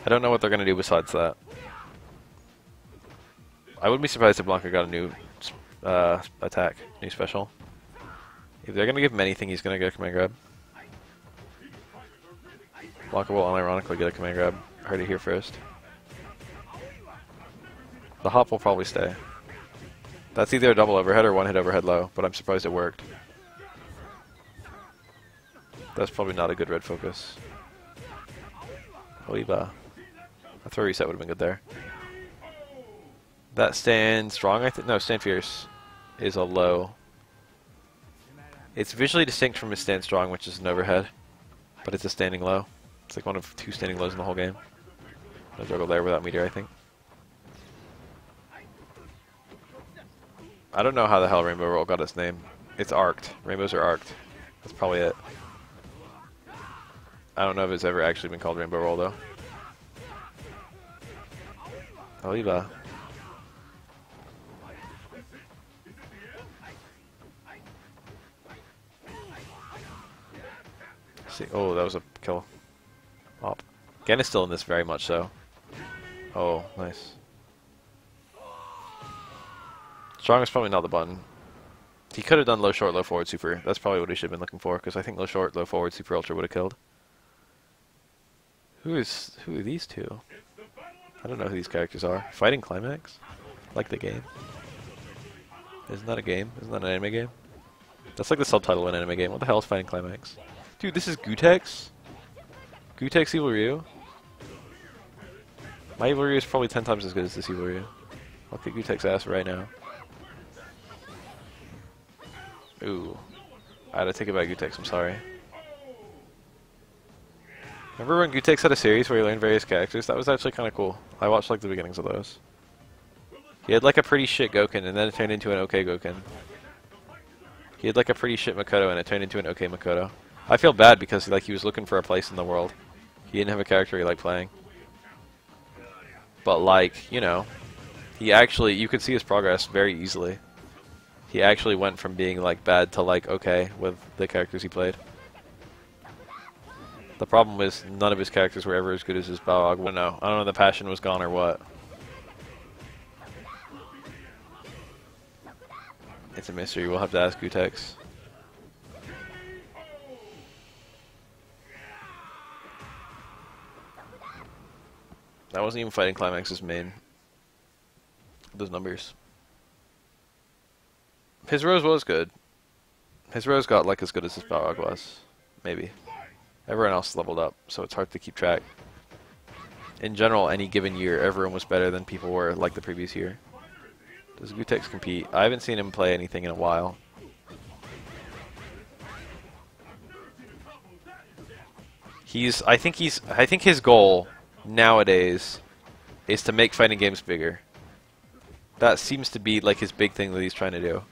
I don't know what they're going to do besides that. I wouldn't be surprised if Blanka got a new attack, new special. If they're going to give him anything, he's going to get a command grab. Blanka will unironically get a command grab. Heard it here first. The hop will probably stay. That's either a double overhead or one hit overhead low, but I'm surprised it worked. That's probably not a good red focus. Oliva. A throw reset would have been good there. That Stand Strong, I think? No, Stand Fierce is a low. It's visually distinct from his Stand Strong, which is an overhead, but it's a standing low. It's like one of 2 standing lows in the whole game. No juggle there without meteor, I think. I don't know how the hell Rainbow Roll got its name. It's arced. Rainbows are arced. That's probably it. I don't know if it's ever actually been called Rainbow Roll, though. Oliva. See, oh, that was a kill. Op. Gen is still in this very much so. Oh, nice. Strong is probably not the button. He could have done low short, low forward super. That's probably what he should have been looking for, because I think low short, low forward super ultra would have killed. Who are these two? I don't know who these characters are. Fighting Climax? Like the game. Isn't that a game? Isn't that an anime game? That's like the subtitle of an anime game. What the hell is Fighting Climax? Dude, this is Gootecks? Gootecks Evil Ryu? My Evil Ryu is probably 10 times as good as this Evil Ryu. I'll kick Gootecks' ass right now. Ooh. I had to take it back, Gootecks, I'm sorry. Remember when Gootecks had a series where he learned various characters? That was actually kind of cool. I watched like the beginnings of those. He had like a pretty shit Goken, and then it turned into an okay Goken. He had like a pretty shit Makoto, and it turned into an okay Makoto. I feel bad because like he was looking for a place in the world. He didn't have a character he liked playing. But like, you know, he actually, you could see his progress very easily. He actually went from being like bad to like okay with the characters he played. The problem is none of his characters were ever as good as his Balrog. I don't know if the passion was gone or what. It's a mystery. We'll have to ask Gootecks. That wasn't even Fighting Climax's main. Those numbers. His Rose was good. His Rose got like as good as his Balrog was. Maybe. Everyone else leveled up, so it's hard to keep track. In general, any given year, everyone was better than people were like the previous year. Does Gootecks compete? I haven't seen him play anything in a while. I think his goal nowadays is to make fighting games bigger. That seems to be like his big thing that he's trying to do.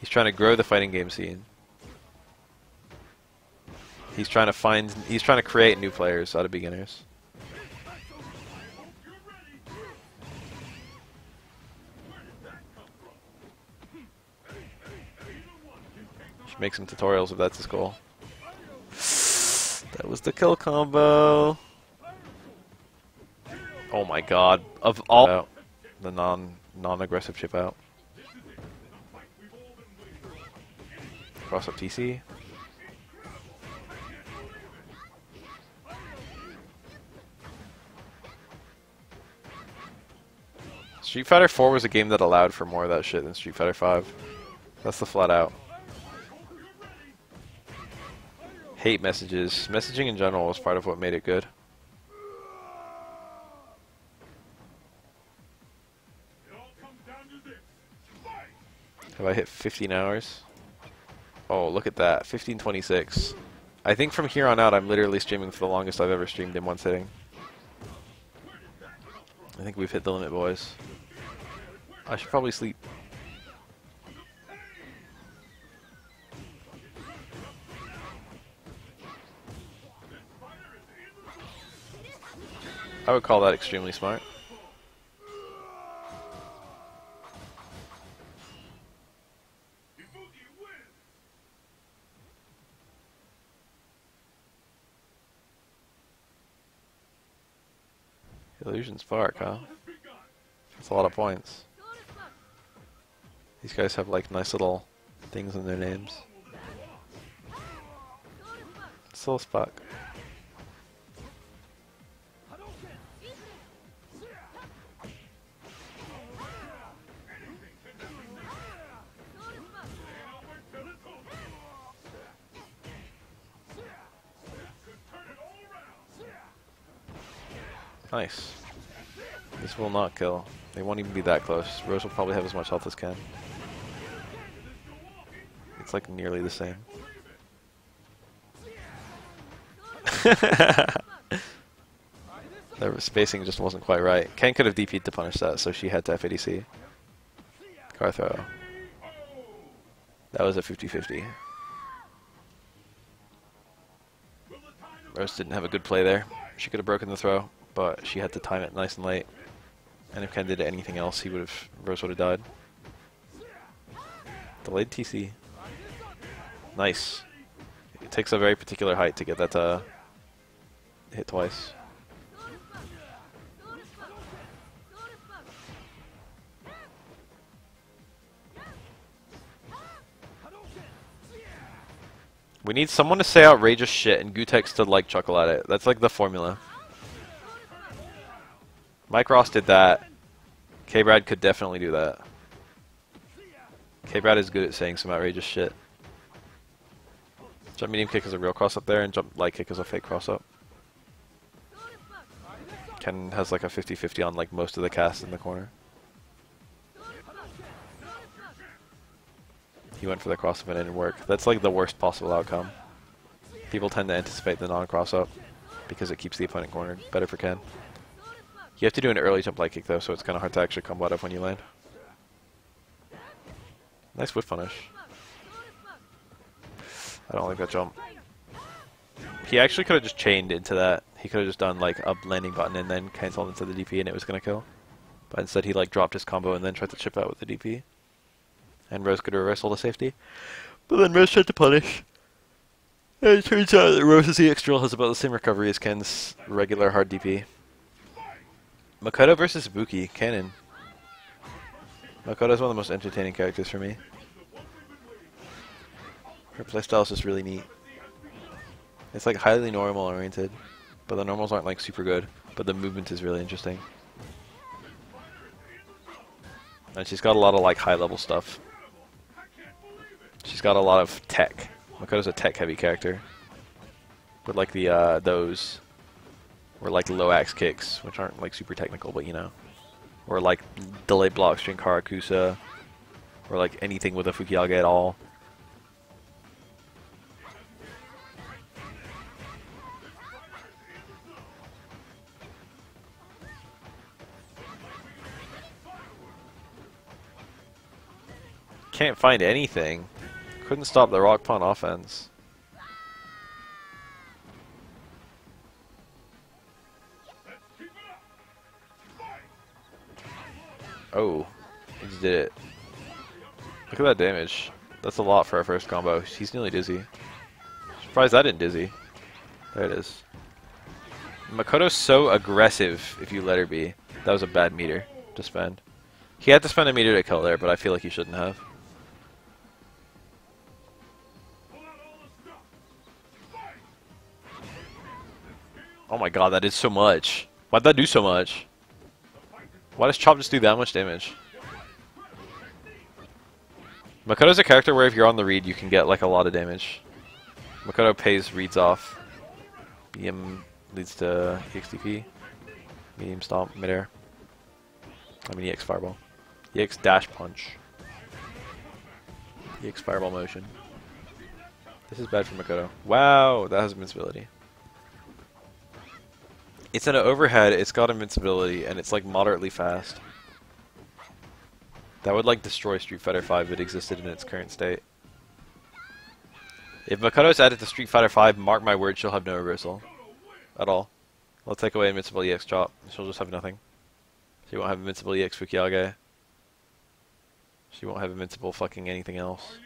He's trying to grow the fighting game scene. He's trying to create new players out of beginners. Should make some tutorials if that's his goal. That was the kill combo. Oh my god. Of all the non-aggressive chip out. Cross up TC. Street Fighter 4 was a game that allowed for more of that shit than Street Fighter 5. That's the flat out. Hate messages. Messaging in general was part of what made it good. Have I hit 15 hours? Oh, look at that. 15:26. I think from here on out I'm literally streaming for the longest I've ever streamed in one sitting. I think we've hit the limit, boys. I should probably sleep. I would call that extremely smart. Illusion Spark, huh? That's a lot of points. These guys have like nice little things in their names. Soul Spark. Nice. This will not kill. They won't even be that close. Rose will probably have as much health as Ken. It's like nearly the same. The spacing just wasn't quite right. Ken could have DP'd to punish that, so she had to FADC. Car throw. That was a 50-50. Rose didn't have a good play there. She could have broken the throw, but she had to time it nice and late. And if Ken did anything else, Rose would have died. Delayed TC. Nice. It takes a very particular height to get that to hit twice. We need someone to say outrageous shit and Gutex to like chuckle at it. That's like the formula. Mike Ross did that. K-Brad could definitely do that. K-Brad is good at saying some outrageous shit. Jump medium kick is a real cross up there, and jump light kick is a fake cross up. Ken has like a 50-50 on like most of the cast in the corner. He went for the cross up and it didn't work. That's like the worst possible outcome. People tend to anticipate the non-cross up because it keeps the opponent cornered. Better for Ken. You have to do an early jump light kick though, so it's kind of hard to actually combo it up when you land. Nice whiff punish. I don't like that jump. He actually could have just chained into that. He could have just done like a landing button and then canceled into the DP and it was going to kill. But instead he like dropped his combo and then tried to chip out with the DP. And Rose could reversal to safety. But then Rose tried to punish. And it turns out that Rose's EX drill has about the same recovery as Ken's regular hard DP. Makoto versus Ibuki, canon. Makoto is one of the most entertaining characters for me. Her playstyle is just really neat. It's like highly normal oriented, but the normals aren't like super good, but the movement is really interesting. And she's got a lot of like high level stuff. She's got a lot of tech. Makoto's a tech heavy character. With like the those or like low axe kicks, which aren't like super technical, but you know. Or like delayed block string Karakusa, or like anything with a Fukiage at all. Can't find anything. Couldn't stop the rock pawn offense. Oh, he just did it. Look at that damage. That's a lot for our first combo. He's nearly dizzy. Surprised that didn't dizzy. There it is. Makoto's so aggressive if you let her be. That was a bad meter to spend. He had to spend a meter to kill there, but I feel like he shouldn't have. Oh my god, that did so much. Why'd that do so much? Why does Chop just do that much damage? Makoto's a character where if you're on the read, you can get like a lot of damage. Makoto pays reads off. BM leads to EXDP. Medium stomp, midair. I mean EX fireball. EX dash punch. EX fireball motion. This is bad for Makoto. Wow, that has invincibility. It's an overhead, it's got invincibility, and it's like moderately fast. That would like destroy Street Fighter V if it existed in its current state. If Makoto's added to Street Fighter V, mark my word, she'll have no reversal. At all. I'll take away invincible EX chop, she'll just have nothing. She won't have invincible EX Fukiage. She won't have invincible fucking anything else.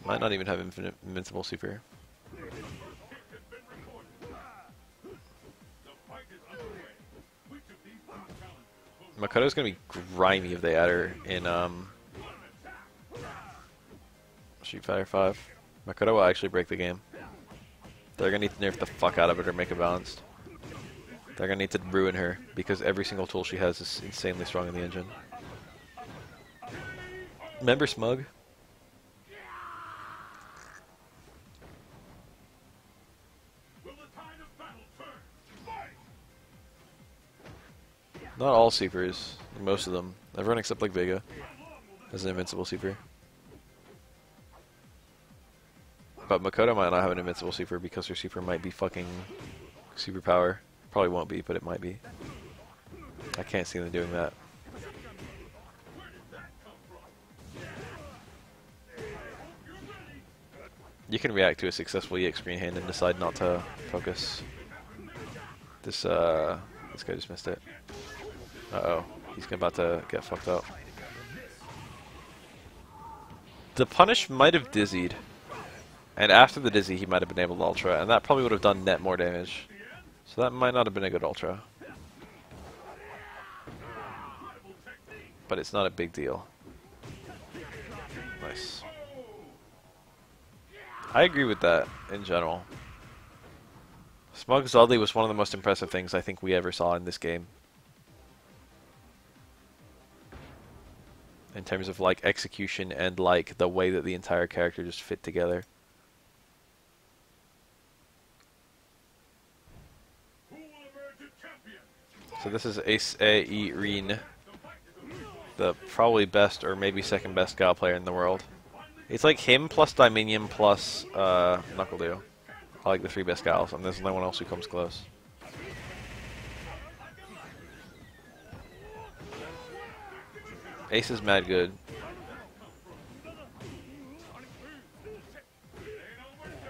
Might not even have invincible super. Makoto's gonna be grimy if they add her in Street Fighter V. Makoto will actually break the game. They're gonna need to nerf the fuck out of it or make it balanced. They're gonna need to ruin her because every single tool she has is insanely strong in the engine. Remember Smug? Not all supers, most of them. Everyone except like Vega has an invincible super. But Makoto might not have an invincible super because her super might be fucking superpower. Probably won't be, but it might be. I can't see them doing that. You can react to a successful EX green hand and decide not to focus. This guy just missed it. Uh-oh, he's about to get fucked up. The punish might have dizzied. And after the dizzy, he might have been able to ultra, and that probably would have done net more damage. So that might not have been a good ultra. But it's not a big deal. Nice. I agree with that in general. Smug Dudley was one of the most impressive things I think we ever saw in this game. In terms of like execution and like the way that the entire character just fit together. So this is Ace A.E. Reen, the probably best or maybe second best Gao player in the world. It's like him plus Dominion plus NuckleDu. I like the 3 best Gaos, and there's no one else who comes close. Ace is mad good.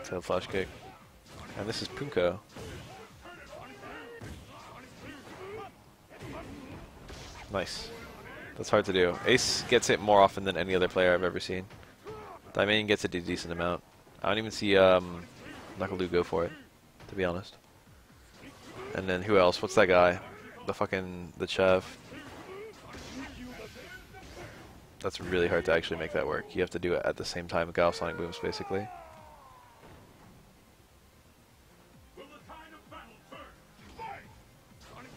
Tail flash kick. And this is Punko. Nice. That's hard to do. Ace gets it more often than any other player I've ever seen. Dominion gets it a decent amount. I don't even see NuckleDu go for it, to be honest. And then who else? What's that guy? The Chev. That's really hard to actually make that work. You have to do it at the same time Gao Sonic Booms, basically.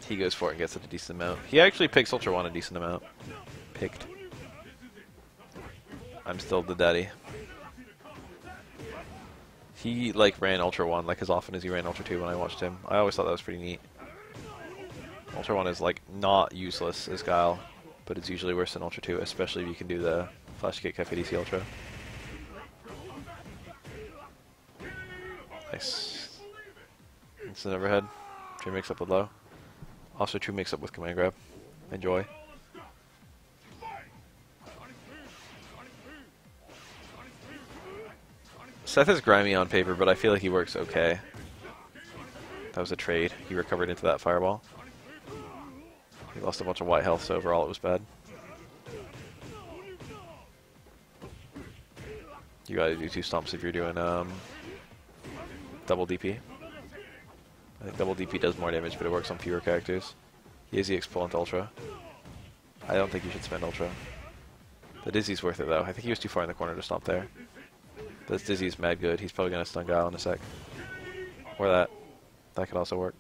He goes for it and gets it a decent amount. He actually picks Ultra One a decent amount. Picked. I'm still the daddy. He like ran Ultra One like as often as he ran Ultra Two when I watched him. I always thought that was pretty neat. Ultra One is like not useless as Guile, but it's usually worse than Ultra Two, especially if you can do the Flash Kick FADC Ultra. Nice. Instant overhead. True mix up with low. Also true mix up with command grab. Enjoy. Seth is grimy on paper, but I feel like he works okay. That was a trade. He recovered into that fireball. He lost a bunch of white health, so overall it was bad. You gotta do 2 stomps if you're doing double DP. I think double DP does more damage, but it works on fewer characters. He has the Exponent Ultra. I don't think you should spend Ultra. The Dizzy's worth it though. I think he was too far in the corner to stomp there. This Dizzy's mad good. He's probably gonna stun Guile in a sec. Or that. That could also work.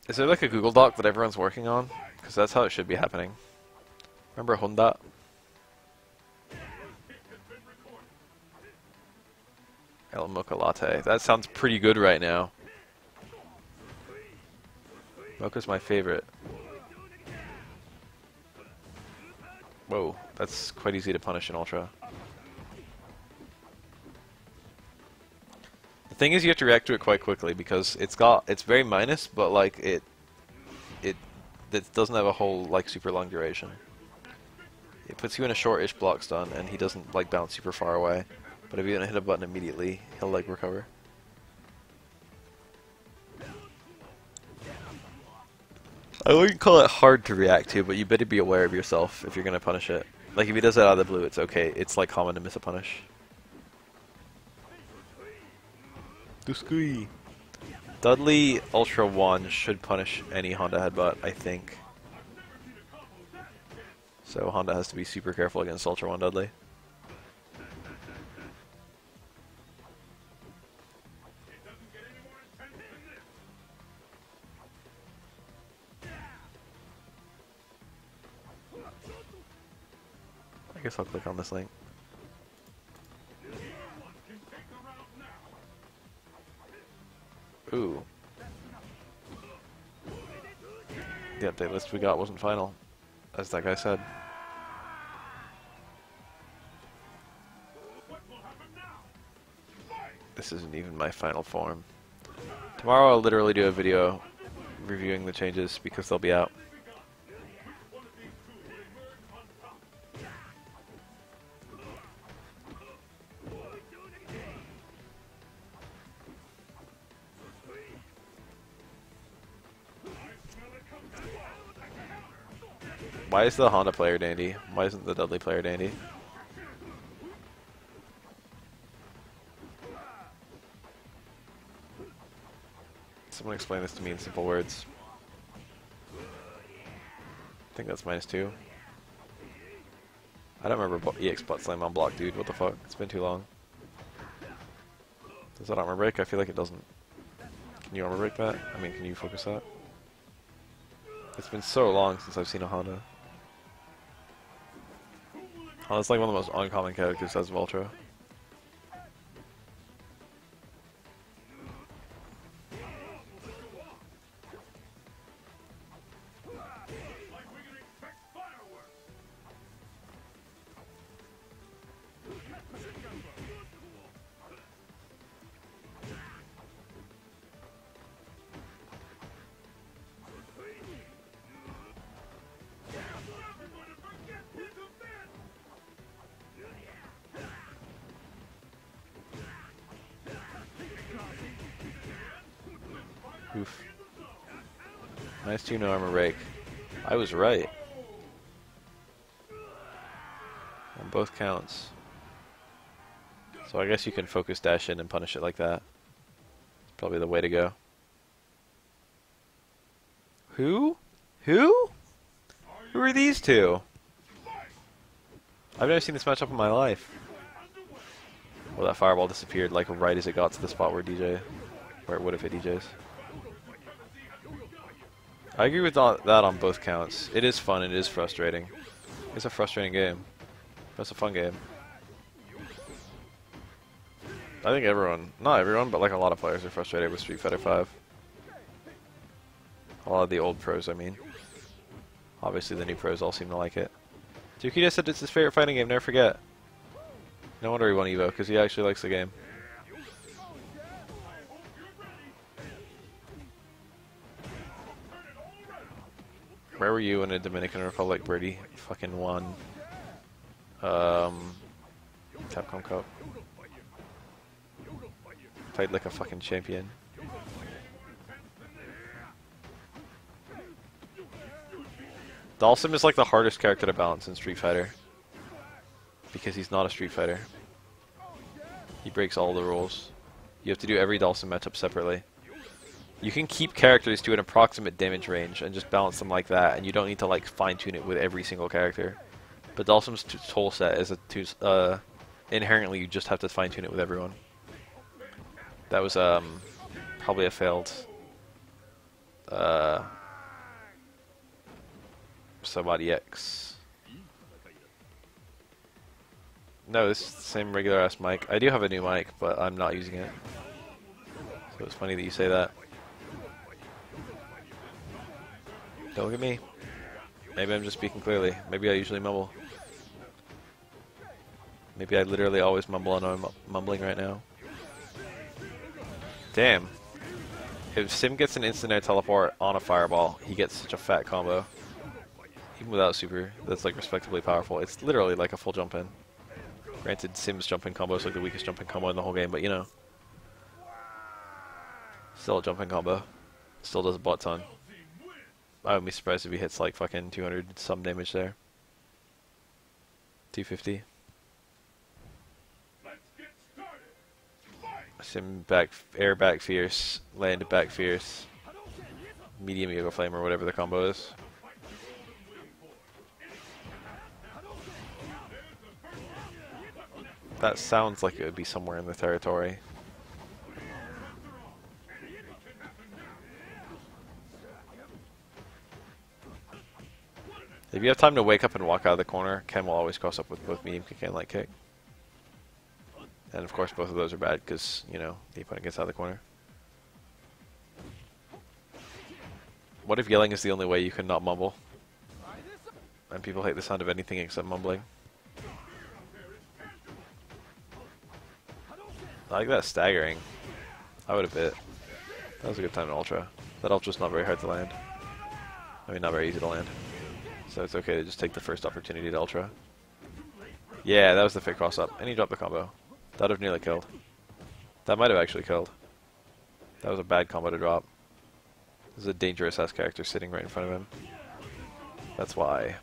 Is there like a Google Doc that everyone's working on? Because that's how it should be happening. Remember Honda? El Mocha Latte. That sounds pretty good right now. Mocha's my favorite. Whoa, that's quite easy to punish in Ultra. The thing is, you have to react to it quite quickly because it's very minus, but like it doesn't have a whole like super long duration. It puts you in a short-ish block stun, and he doesn't like bounce super far away. But if you don't hit a button immediately, he'll like recover. I wouldn't call it hard to react to, but you better be aware of yourself if you're gonna punish it. Like if he does that out of the blue, it's okay. It's like common to miss a punish. Duskui. Dudley Ultra 1 should punish any Honda headbutt, I think. So Honda has to be super careful against Ultra 1 Dudley. I guess I'll click on this link. Ooh. The update list we got wasn't final, as that guy said. This isn't even my final form. Tomorrow I'll literally do a video reviewing the changes because they'll be out. Why is the Honda player dandy? Why isn't the Dudley player dandy? Someone explain this to me in simple words. I think that's -2. I don't remember EX butt slam on block, dude. What the fuck? It's been too long. Does that armor break? I feel like it doesn't. Can you armor break that? I mean, can you focus that? It's been so long since I've seen a Honda. Honda's like one of the most uncommon characters as Ultra. Oof. Nice 2 no armor break. I was right. On both counts. So I guess you can focus dash in and punish it like that. It's probably the way to go. Who? Who? Who are these two? I've never seen this matchup in my life. Well, that fireball disappeared like right as it got to the spot where it would have hit DJs. I agree with that on both counts. It is fun, it is frustrating. It's a frustrating game. But it's a fun game. I think everyone, not everyone, but like a lot of players are frustrated with Street Fighter V. A lot of the old pros, I mean. Obviously the new pros all seem to like it. Tsukida said it's his favorite fighting game, never forget. No wonder he won EVO, because he actually likes the game. Where were you in the Dominican Republic, Birdie? Fucking won. Capcom Cup. Played like a fucking champion. Dhalsim is like the hardest character to balance in Street Fighter. Because he's not a Street Fighter. He breaks all the rules. You have to do every Dhalsim matchup separately. You can keep characters to an approximate damage range and just balance them like that, and you don't need to like fine-tune it with every single character. But Dhalsim's tool set is inherently you just have to fine-tune it with everyone. That was probably a failed Sabot EX. No, this is the same regular ass mic. I do have a new mic, but I'm not using it. So it's funny that you say that. Don't look at me. Maybe I'm just speaking clearly. Maybe I usually mumble. Maybe I literally always mumble and I'm mumbling right now. Damn. If Sim gets an instant air teleport on a fireball, he gets such a fat combo. Even without super, that's like respectably powerful. It's literally like a full jump in. Granted, Sim's jump in combo is like the weakest jump in combo in the whole game, but you know. Still a jump in combo. Still does a butt ton. I wouldn't be surprised if he hits like fucking 200 some damage there. 250. Sim back, air back fierce, land back fierce, medium yoga flame or whatever the combo is. That sounds like it would be somewhere in the territory. If you have time to wake up and walk out of the corner, Ken will always cross up with both medium kick and light kick. And of course both of those are bad because, you know, the opponent gets out of the corner. What if yelling is the only way you can not mumble? And people hate the sound of anything except mumbling. I like that staggering. I would have hit. That was a good time in Ultra. That Ultra's not very hard to land. I mean, not very easy to land. So it's okay to just take the first opportunity to Ultra. Yeah, that was the fake cross up. And he dropped the combo. That would have nearly killed. That might have actually killed. That was a bad combo to drop. There's a dangerous ass character sitting right in front of him. That's why.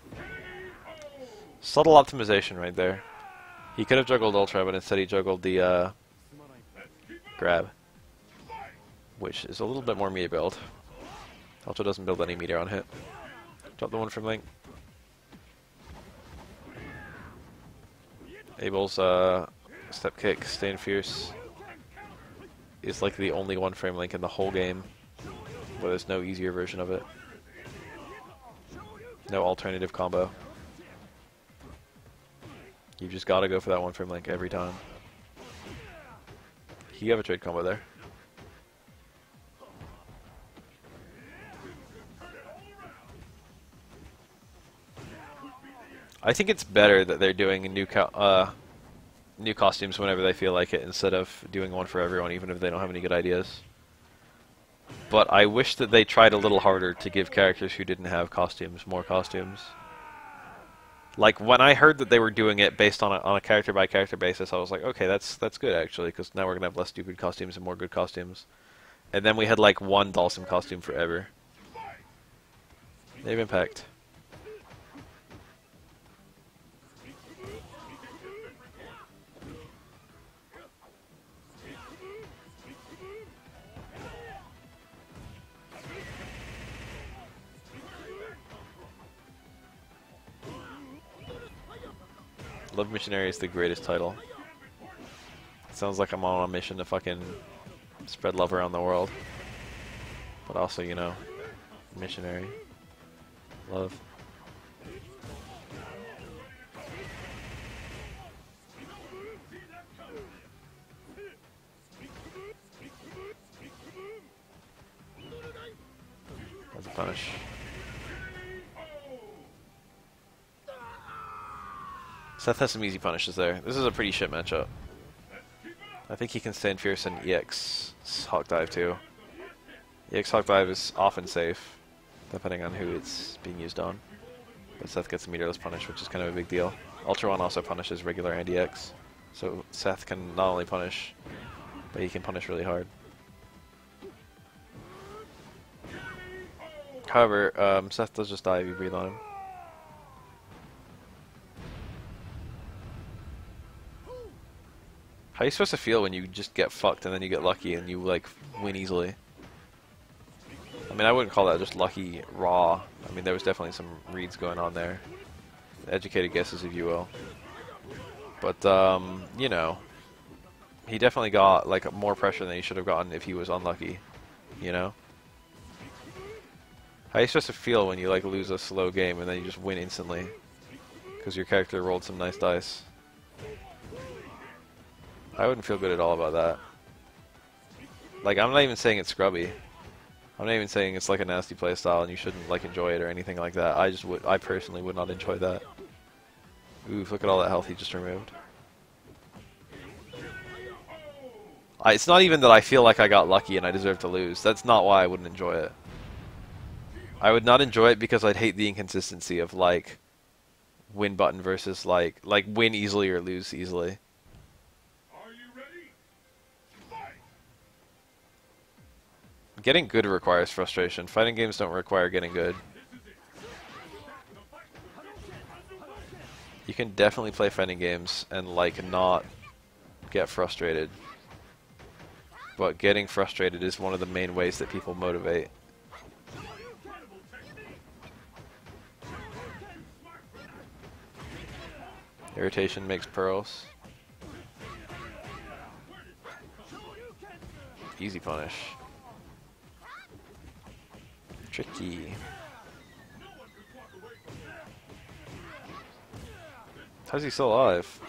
Subtle optimization right there. He could have juggled Ultra, but instead he juggled the grab. which is a little bit more meter build. Also doesn't build any meter on hit. Drop the one from Link. Abel's step kick, staying fierce, is like the only one frame Link in the whole game, but there's no easier version of it. No alternative combo. You just gotta go for that one frame Link every time. You have a trade combo there. I think it's better that they're doing new costumes whenever they feel like it, instead of doing one for everyone, even if they don't have any good ideas. But I wish that they tried a little harder to give characters who didn't have costumes more costumes. Like, when I heard that they were doing it based on a character-by-character basis, I was like, okay, that's good, actually, because now we're going to have less stupid costumes and more good costumes. And then we had, like, one Dhalsim costume forever. They have impact. Love Missionary is the greatest title. It sounds like I'm on a mission to fucking spread love around the world. But also, you know, missionary. Love. That's a punish. Seth has some easy punishes there. This is a pretty shit matchup. I think he can stand fierce in EX Hawk Dive too. EX Hawk Dive is often safe, depending on who it's being used on. But Seth gets a meterless punish, which is kind of a big deal. Ultra One also punishes regular and EX, so Seth can not only punish, but he can punish really hard. However, Seth does just die if you breathe on him. How are you supposed to feel when you just get fucked and then you get lucky and you, like, win easily? I mean, I wouldn't call that just lucky raw. I mean, there was definitely some reads going on there. Educated guesses, if you will. But, you know, he definitely got, like, more pressure than he should have gotten if he was unlucky, you know? How are you supposed to feel when you, like, lose a slow game and then you just win instantly? Because your character rolled some nice dice. I wouldn't feel good at all about that. Like, I'm not even saying it's scrubby. I'm not even saying it's like a nasty playstyle and you shouldn't, like, enjoy it or anything like that. I personally would not enjoy that. Oof, look at all that health he just removed. It's not even that I feel like I got lucky and I deserve to lose. That's not why I wouldn't enjoy it. I would not enjoy it because I'd hate the inconsistency of, like, win button versus, like win easily or lose easily. Getting good requires frustration. Fighting games don't require getting good. You can definitely play fighting games and, like, not get frustrated. But getting frustrated is one of the main ways that people motivate. Irritation makes pearls. Easy punish. Tricky. How's he still alive?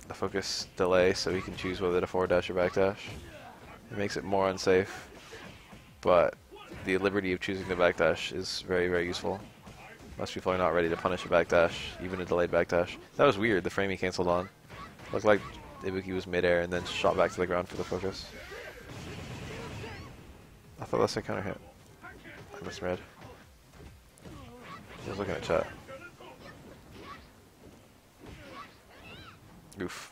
The focus delay so he can choose whether to forward dash or backdash. It makes it more unsafe, but the liberty of choosing the backdash is very, very useful. Most people are not ready to punish a backdash, even a delayed backdash. That was weird, the frame he cancelled on. Looked like Ibuki was midair and then shot back to the ground for the focus. I thought that's a counter hit. I misread. I was looking at chat. Oof.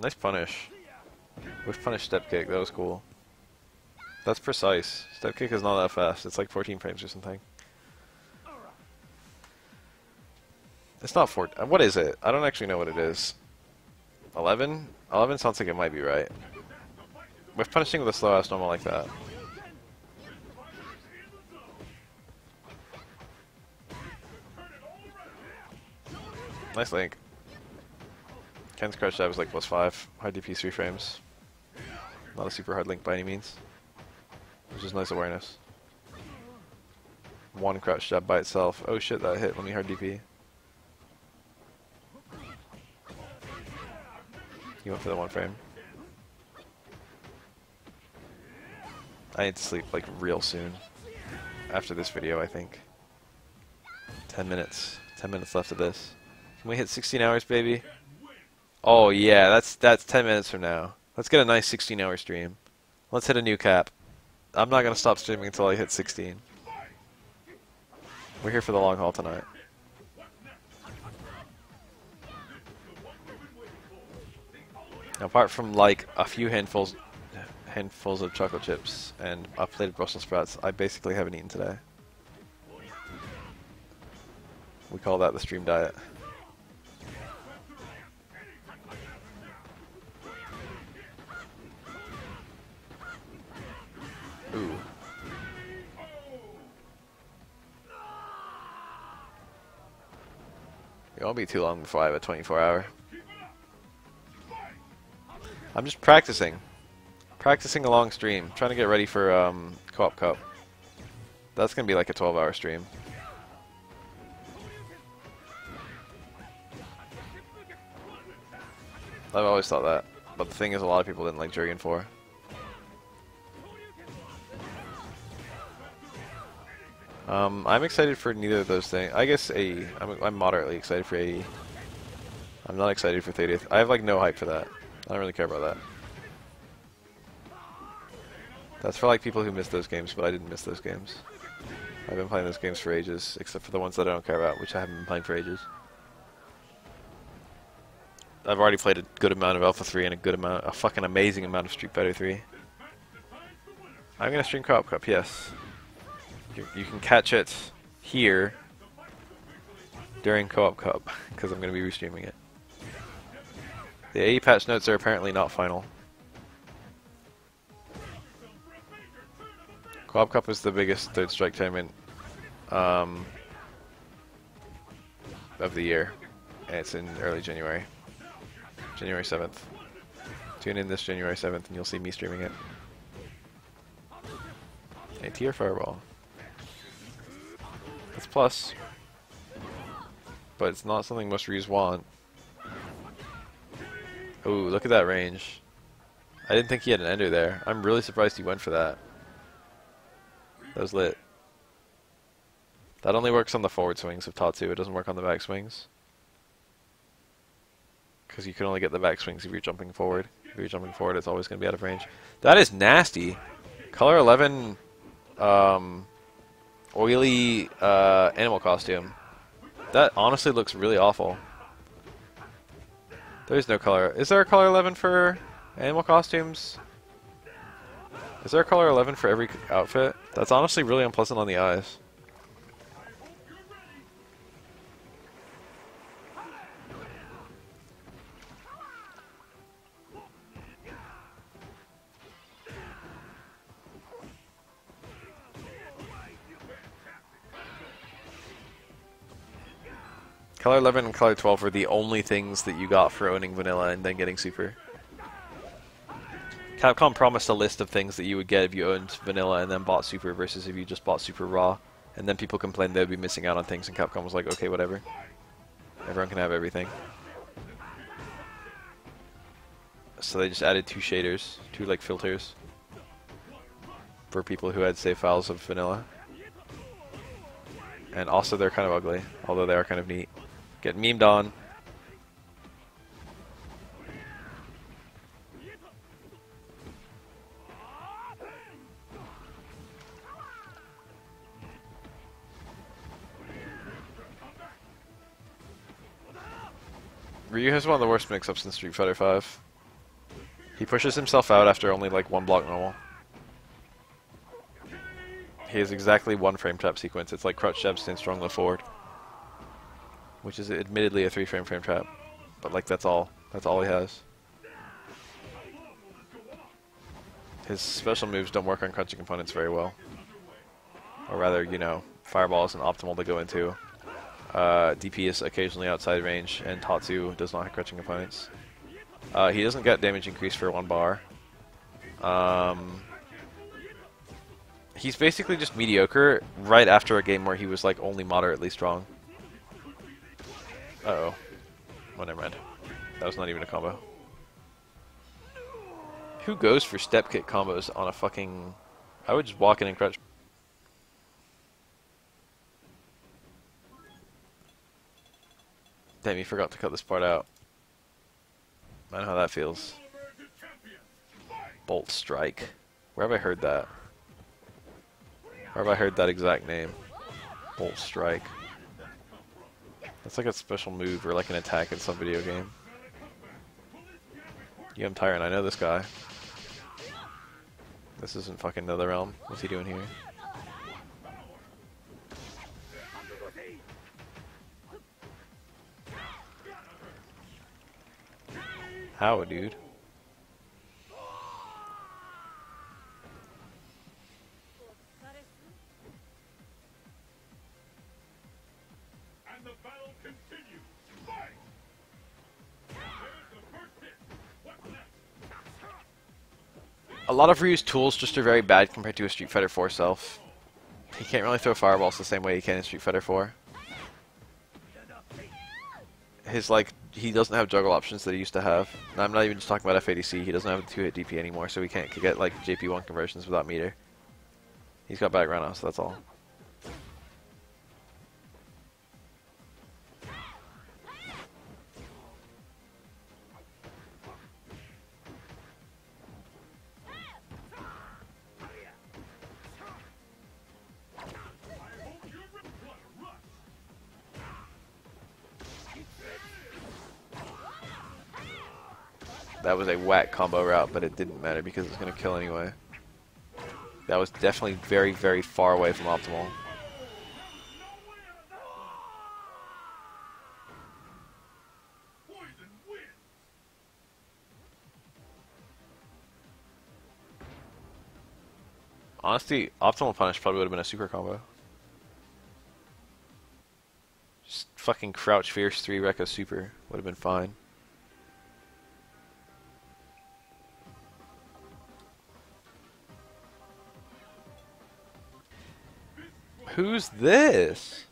Nice punish. Whiff punish step kick, that was cool. That's precise. Step kick is not that fast. It's like 14 frames or something. It's not 4. What is it? I don't actually know what it is. 11? 11 sounds like it might be right. Whiff punishing with a slow ass normal like that. Nice link. Ken's crouch jab is like +5. High DP 3 frames. Not a super hard link by any means. Which is nice awareness. One crouch jab by itself. Oh shit, that hit. Let me hard DP. He went for the 1 frame. I need to sleep like real soon. After this video, I think. 10 minutes. 10 minutes left of this. Can we hit 16 hours, baby? Oh yeah, that's 10 minutes from now. Let's get a nice 16-hour stream. Let's hit a new cap. I'm not gonna stop streaming until I hit 16. We're here for the long haul tonight. Now, apart from like a few handfuls of chocolate chips and a plate of Brussels sprouts, I basically haven't eaten today. We call that the stream diet. Ooh. It won't be too long before I have a 24-hour. I'm just practicing. Practicing a long stream. Trying to get ready for Co-op Cup. That's going to be like a 12-hour stream. I've always thought that. But the thing is, a lot of people didn't like Jurgen 4. I'm excited for neither of those things. I guess AE. I'm moderately excited for AE. I'm not excited for 30th. I have like no hype for that. I don't really care about that. That's for like people who missed those games, but I didn't miss those games. I've been playing those games for ages, except for the ones that I don't care about, which I haven't been playing for ages. I've already played a good amount of Alpha 3 and a fucking amazing amount of Street Fighter 3. I'm gonna stream Co-op Cup, yes. You can catch it here during Co-op Cup, because I'm going to be restreaming it. The AE patch notes are apparently not final. Co-op Cup is the biggest Third Strike tournament of the year, and it's in early January. January 7th. Tune in this January 7th and you'll see me streaming it. AT or Fireball? It's plus, but it's not something most Ryus want. Ooh, look at that range. I didn't think he had an ender there. I'm really surprised he went for that. That was lit. That only works on the forward swings of Tatsu. It doesn't work on the back swings. Because you can only get the back swings if you're jumping forward. If you're jumping forward, it's always going to be out of range. That is nasty. Color 11... oily animal costume. That honestly looks really awful. There's no color. Is there a color 11 for animal costumes? Is there a color 11 for every outfit? That's honestly really unpleasant on the eyes. Color 11 and Color 12 are the only things that you got for owning Vanilla and then getting Super. Capcom promised a list of things that you would get if you owned Vanilla and then bought Super versus if you just bought Super Raw. And then people complained they would be missing out on things and Capcom was like, okay, whatever. Everyone can have everything. So they just added 2 shaders, 2 like filters for people who had save files of Vanilla. And also they're kind of ugly, although they are kind of neat. Get memed on. Ryu has one of the worst mix-ups in Street Fighter V. He pushes himself out after only like one block normal. He has exactly one frame trap sequence. It's like crouch jab, stand strong, low forward. Which is admittedly a 3-frame frame trap. But like that's all. That's all he has. His special moves don't work on crouching components very well. Or rather, you know, Fireball isn't optimal to go into. DP is occasionally outside range, and Tatsu does not have crouching components. He doesn't get damage increase for 1 bar. He's basically just mediocre right after a game where he was like only moderately strong. Uh-oh. Oh, never mind. That was not even a combo. Who goes for step kick combos on a fucking... I would just walk in and crouch. Damn, you forgot to cut this part out. I know how that feels. Bolt Strike. Where have I heard that? Where have I heard that exact name? Bolt Strike. That's like a special move or like an attack in some video game. Yeah, I'm Tyrant. I know this guy. This isn't fucking NetherRealm. What's he doing here? How, dude? And the battle continues. Fight! There's the first hit. What's next? A lot of Ryu's tools just are very bad compared to a Street Fighter 4 self. He can't really throw fireballs the same way he can in Street Fighter 4. His, like, he doesn't have juggle options that he used to have. And I'm not even just talking about FADC, he doesn't have a 2-hit DP anymore, so he can't get, like, JP1 conversions without meter. He's got background now, so that's all. That was a whack combo route, but it didn't matter because it's going to kill anyway. That was definitely very, very far away from optimal. Honestly, optimal punish probably would have been a super combo. Just fucking crouch fierce 3 Rekka super would have been fine. Who's this?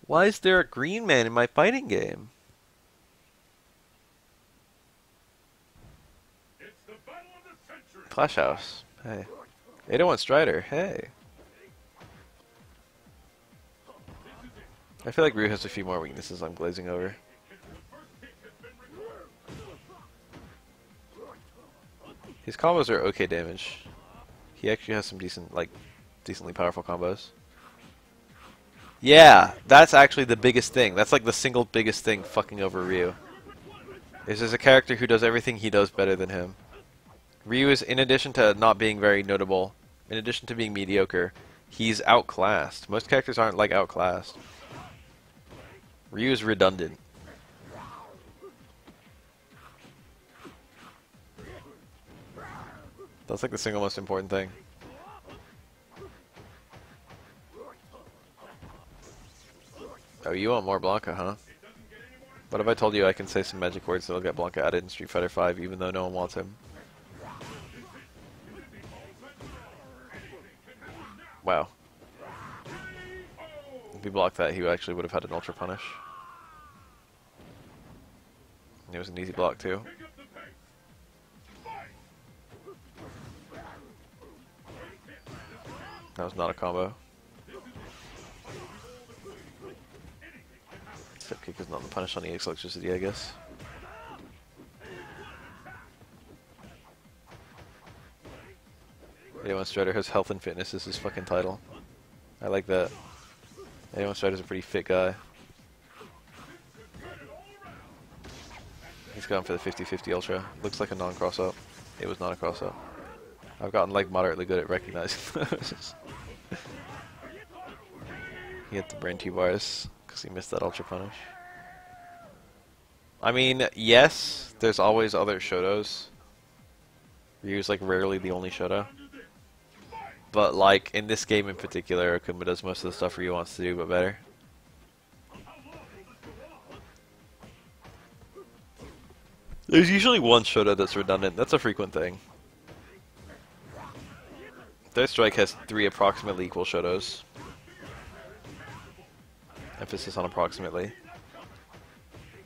Why is there a green man in my fighting game? It's the battle of the century. Flash House. Hey. 801 Strider. Hey. I feel like Ryu has a few more weaknesses I'm glazing over. His combos are okay damage. He actually has some decent, like, decently powerful combos. Yeah, that's actually the biggest thing. That's like the single biggest thing fucking over Ryu. There's a character who does everything he does better than him. Ryu is, in addition to not being very notable, in addition to being mediocre, he's outclassed. Most characters aren't, like, outclassed. Ryu is redundant. That's like the single most important thing. Oh, you want more Blanca, huh? What if I told you I can say some magic words that'll get Blanca added in Street Fighter V even though no one wants him? Wow. If he blocked that, he actually would have had an Ultra Punish. And it was an easy block too. That was not a combo. Step kick is not the punish on EX Electricity, I guess. A1 Strider has health and fitness as his fucking title. I like that. A1 Strider's a pretty fit guy. He's going for the 50-50 Ultra. Looks like a non-cross up. It was not a cross up. I've gotten like moderately good at recognizing those. He hit the brain 2 bars because he missed that Ultra punish. I mean, yes, there's always other Shotos. Ryu's like rarely the only Shoto. But like in this game in particular, Akuma does most of the stuff Ryu wants to do, but better. There's usually one Shoto that's redundant. That's a frequent thing. Third Strike has 3 approximately equal Shotos. Emphasis on approximately.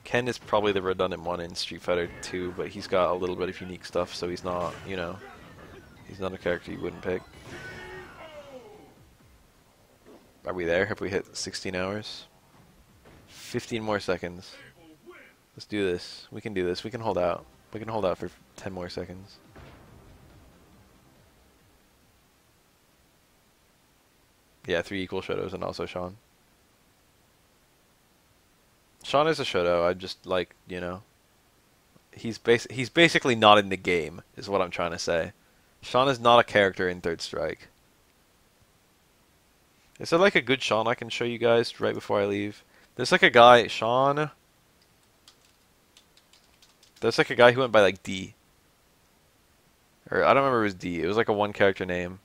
Ken is probably the redundant one in Street Fighter 2, but he's got a little bit of unique stuff, so he's not, you know, he's not a character you wouldn't pick. Are we there? Have we hit 16 hours? 15 more seconds. Let's do this. We can do this. We can hold out. We can hold out for 10 more seconds. Yeah, 3 equal Shotos and also Sean. Sean is a Shoto. I just like, you know, he's basically not in the game, is what I'm trying to say. Sean is not a character in Third Strike. Is there like a good Sean I can show you guys right before I leave? There's like a guy, Sean. There's like a guy who went by like D. Or I don't remember if it was D. It was like a 1 character name.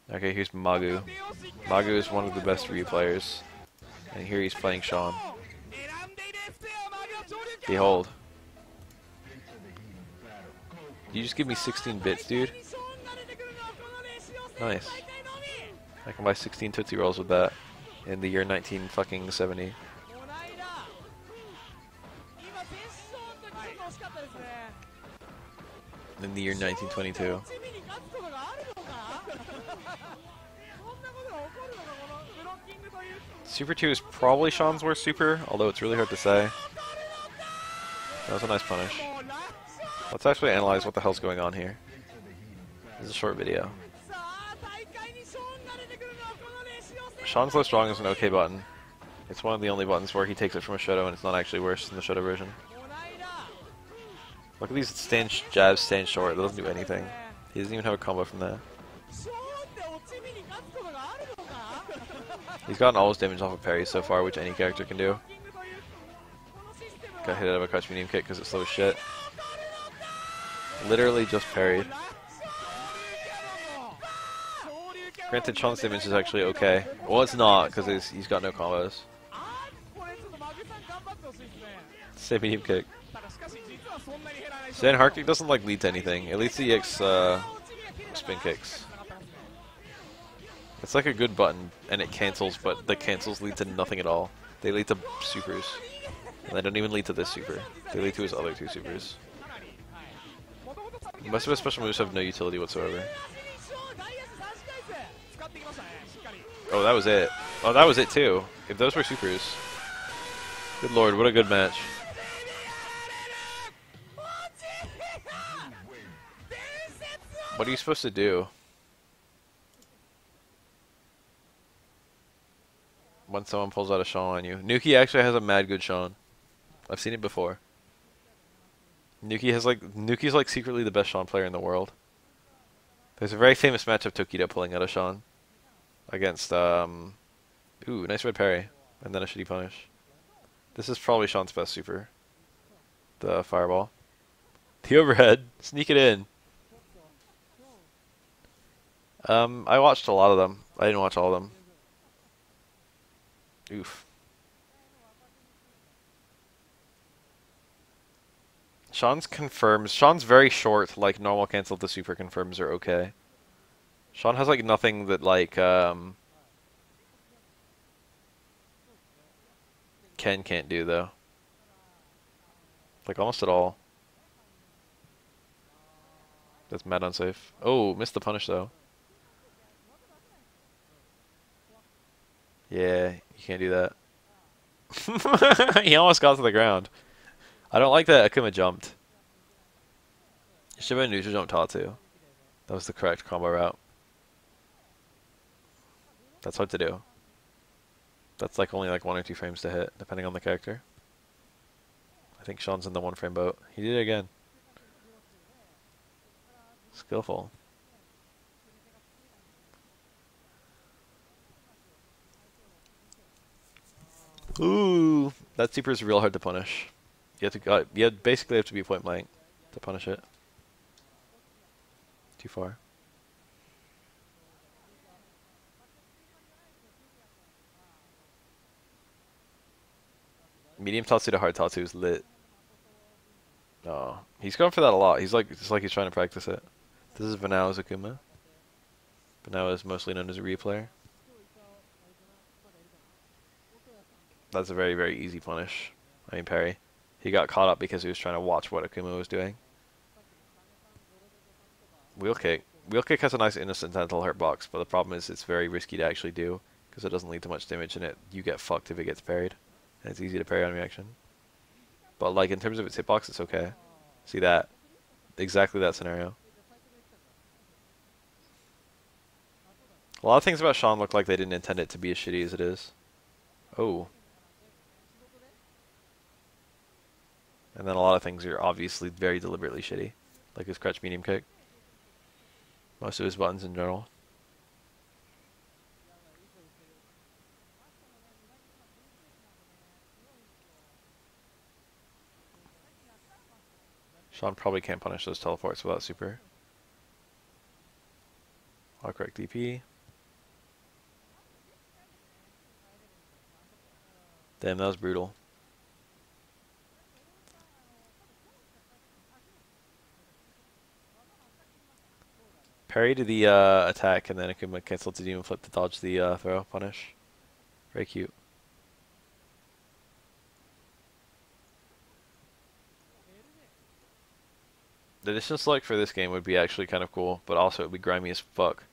Okay, here's Magu. Magu is one of the best Ryu players. And here he's playing Sean. Behold. You just give me 16 bits, dude? Nice. I can buy 16 Tootsie Rolls with that in the year 1970. In the year 1922. Super 2 is probably Sean's worst super, although it's really hard to say. That was a nice punish. Let's actually analyze what the hell's going on here. This is a short video. Sean's Low Strong is an okay button. It's one of the only buttons where he takes it from a Shoto and it's not actually worse than the Shoto version. Look at these jabs stand short, it doesn't do anything. He doesn't even have a combo from that. He's gotten all his damage off of parries so far, which any character can do. Got hit out of a crouch medium kick because it's slow as shit. Literally just parried. Granted, Sean's damage is actually okay. Well, it's not, because he's got no combos. Same medium kick. Sand hard kick doesn't like lead to anything. It leads to EX spin kicks. It's like a good button, and it cancels, but the cancels lead to nothing at all. They lead to supers. And they don't even lead to this super. They lead to his other 2 supers. Most of his special moves have no utility whatsoever. Oh, that was it. Oh, that was it too. If those were supers. Good lord, what a good match. What are you supposed to do when someone pulls out a Sean on you? Nuki actually has a mad good Sean. I've seen it before. Nuki's like secretly the best Sean player in the world. There's a very famous match of Tokido pulling out a Sean against ooh, nice red parry and then a shitty punish. This is probably Sean's best super. The fireball. The overhead. Sneak it in. I watched a lot of them. I didn't watch all of them. Oof. Sean's confirms. Sean's very short, like normal cancel to super confirms are okay. Sean has like nothing that like Ken can't do though. Like almost at all. That's mad unsafe. Oh, missed the punish though. Yeah, you can't do that. He almost got to the ground. I don't like that Akuma jumped. It should have been neutral jump Tatsu. That was the correct combo route. That's hard to do. That's like only like 1 or 2 frames to hit, depending on the character. I think Sean's in the 1 frame boat. He did it again. Skillful. Ooh, that super is real hard to punish. You have to you basically have to be point blank to punish it. Too far. Medium Tatsu to hard Tatsu is lit. Oh, he's going for that a lot. He's like, it's like he's trying to practice it. This is Vanao's Akuma. Vanao is mostly known as a replayer. That's a very, very easy punish. I mean parry. He got caught up because he was trying to watch what Akuma was doing. Wheel kick. Wheel kick has a nice incidental hurt box, but the problem is it's very risky to actually do because it doesn't lead to much damage, and you get fucked if it gets parried, and it's easy to parry on reaction. But like in terms of its hitbox, it's okay. See that? Exactly that scenario. A lot of things about Sean look like they didn't intend it to be as shitty as it is. Oh. And then a lot of things are obviously very deliberately shitty. Like his crutch medium kick. Most of his buttons in general. Sean probably can't punish those teleports without super. I'll correct DP. Damn, that was brutal. Parry to the attack, and then Akuma cancel to demon flip to dodge the throw punish. Very cute. The distance select for this game would be actually kind of cool, but also it would be grimy as fuck.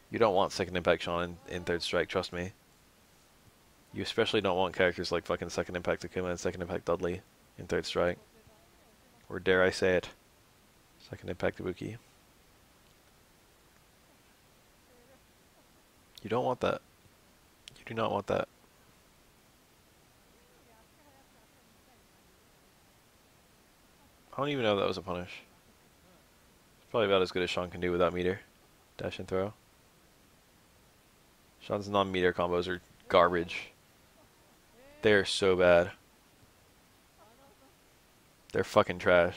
You don't want second impact Sean in third strike, trust me. You especially don't want characters like fucking second impact Akuma and second impact Dudley in third strike. Or dare I say it, second impact Ibuki. You don't want that. You do not want that. I don't even know if that was a punish. It's probably about as good as Sean can do without meter. Dash and throw. Sean's non-meter combos are garbage. They're so bad. They're fucking trash.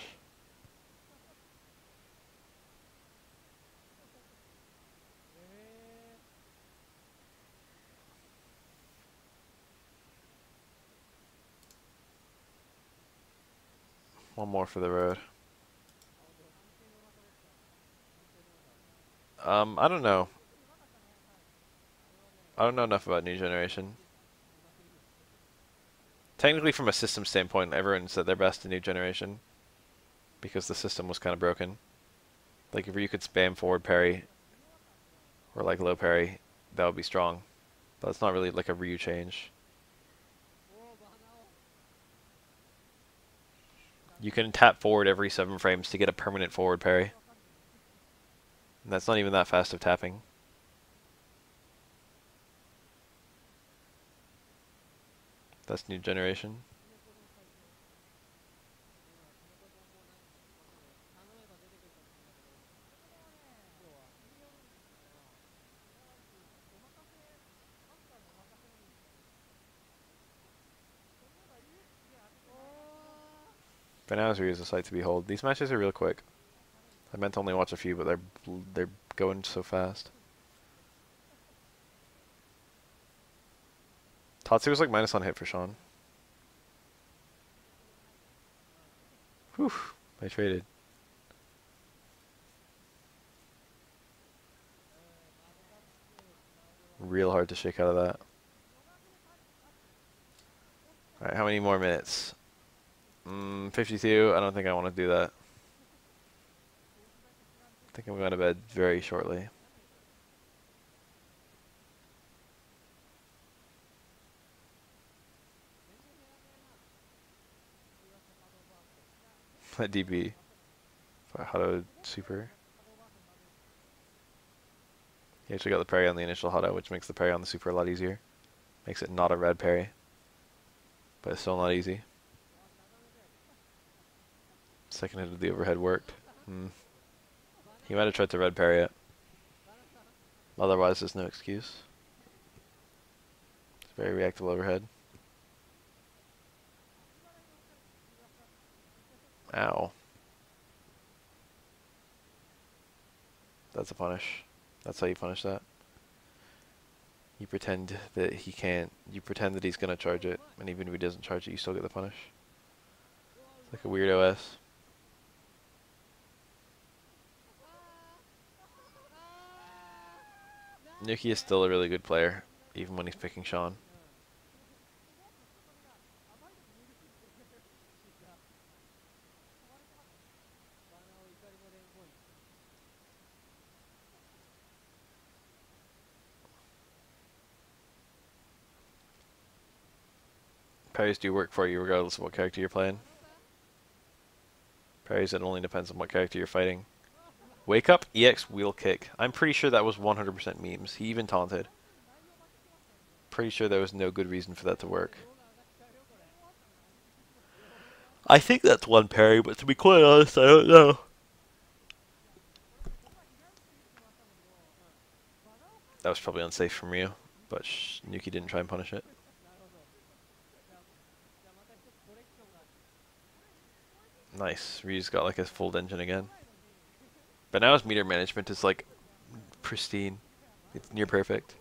One more for the road. I don't know. I don't know enough about New Generation. Technically, from a system standpoint, everyone said their best in New Generation. Because the system was kind of broken. Like, if you could spam forward parry, or like low parry, that would be strong. But it's not really like a Ryu change. You can tap forward every 7 frames to get a permanent forward parry. And that's not even that fast of tapping. That's New Generation. Banazri is a sight to behold. These matches are real quick. I meant to only watch a few, but they're going so fast. Tatsu was like minus on hit for Sean. Whew, I traded. Real hard to shake out of that. Alright, how many more minutes? 52. I don't think I want to do that. I think I'm going to bed very shortly. That DB. How to super. He actually got the parry on the initial Hado, which makes the parry on the super a lot easier. Makes it not a red parry. But it's still not easy. Second hit of the overhead worked. He might have tried to red parry it. Otherwise, there's no excuse. It's very reactive overhead. Ow. That's a punish. That's how you punish that. You pretend that he can't. You pretend that he's gonna charge it, and even if he doesn't charge it, you still get the punish. It's like a weird OS. Nuki is still a really good player, even when he's picking Sean. Parries do work for you regardless of what character you're playing. Parries, it only depends on what character you're fighting. Wake up, EX wheel kick. I'm pretty sure that was 100% memes. He even taunted. Pretty sure there was no good reason for that to work. I think that's one parry, but to be quite honest, I don't know. That was probably unsafe from Ryu, but Nuki didn't try and punish it. Nice. Ryu's got like a full engine again. But now his meter management is like pristine. It's near perfect.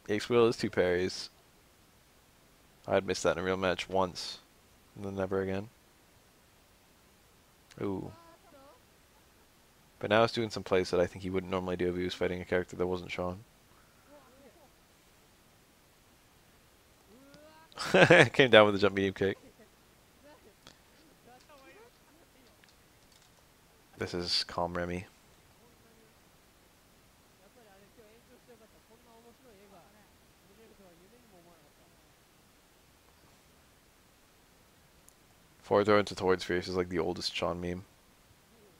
Ace wheel is 2 parries. I'd missed that in a real match once, and then never again. Ooh. But now it's doing some plays that I think he wouldn't normally do if he was fighting a character that wasn't Sean. Came down with a jump medium kick. This is calm Remy. Forward throw into towards Fierce is like the oldest Sean meme.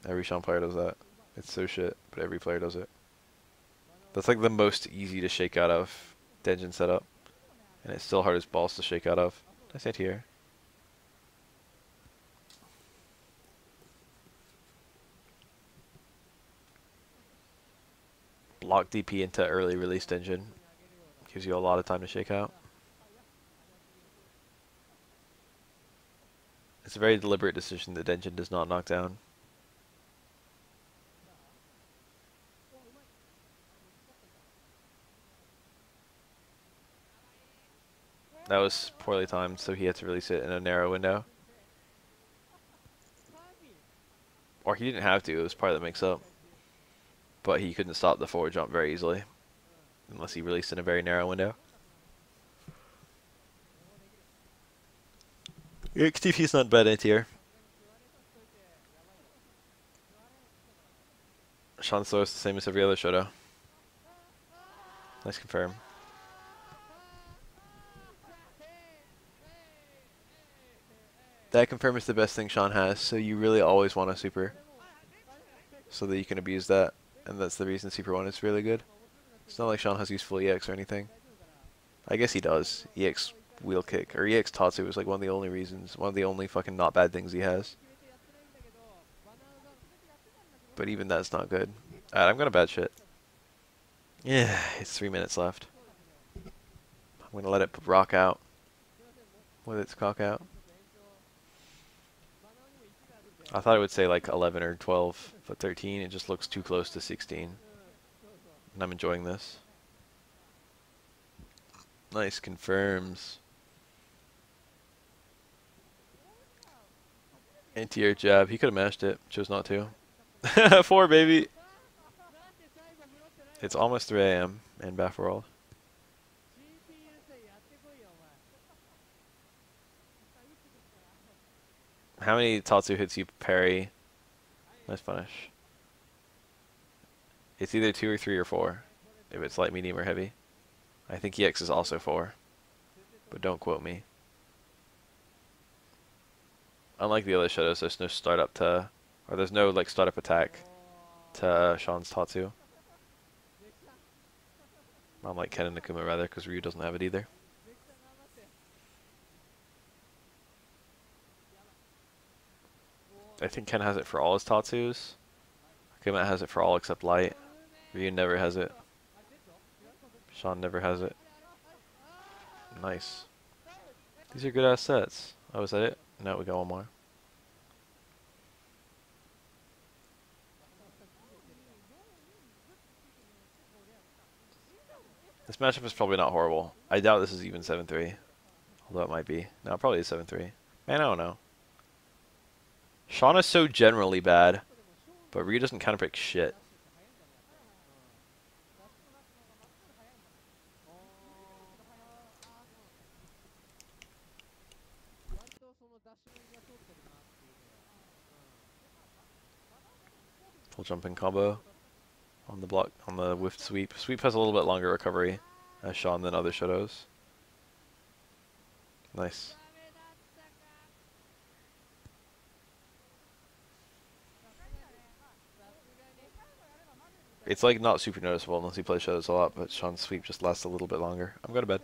Every Sean player does that. It's so shit, but every player does it. That's like the most easy to shake out of Denjin setup. And it's still hard as balls to shake out of. I said here. Block DP into early release Denjin. Gives you a lot of time to shake out. It's a very deliberate decision that Denjin does not knock down. That was poorly timed, so he had to release it in a narrow window. Or he didn't have to, it was part of the mix-up. But he couldn't stop the forward jump very easily. Unless he released in a very narrow window. XTP's not bad anti-air. Sean's throw is the same as every other Shoto. Nice confirm. That confirm is the best thing Sean has, so you really always want a super. So that you can abuse that, and that's the reason Super 1 is really good. It's not like Sean has useful EX or anything. I guess he does. EX wheel kick, or EX Tatsu is like one of the only reasons, one of the only fucking not bad things he has. But even that's not good. Alright, I'm gonna bad shit. Yeah, it's 3 minutes left. I'm gonna let it rock out. With its cock out. I thought it would say like 11 or 12, but 13, it just looks too close to 16. And I'm enjoying this. Nice confirms. Anti-air jab. He could have mashed it. Chose not to. 4, baby. It's almost 3 a.m. in Bath World. How many Tatsu hits you parry? Nice punish. It's either 2 or 3 or 4. If it's light, medium, or heavy. I think EX is also 4. But don't quote me. Unlike the other Shadows, there's no startup to, or there's no like startup attack to Sean's Tatsu. Unlike Ken and Nakuma rather, because Ryu doesn't have it either. I think Ken has it for all his Tatsus. Akuma has it for all except Light. Ryu never has it. Sean never has it. Nice. These are good ass sets. Oh, is that it? No, we got one more. This matchup is probably not horrible. I doubt this is even 7-3. Although it might be. No, it probably is 7-3. Man, I don't know. Sean is so generally bad, but Ryu doesn't counterpick shit. Full jumping combo on the block, on the whiffed sweep. Sweep has a little bit longer recovery as Sean than other Shadows. Nice. It's like not super noticeable unless he plays Shadows a lot, but Sean's sweep just lasts a little bit longer. I'm going to bed.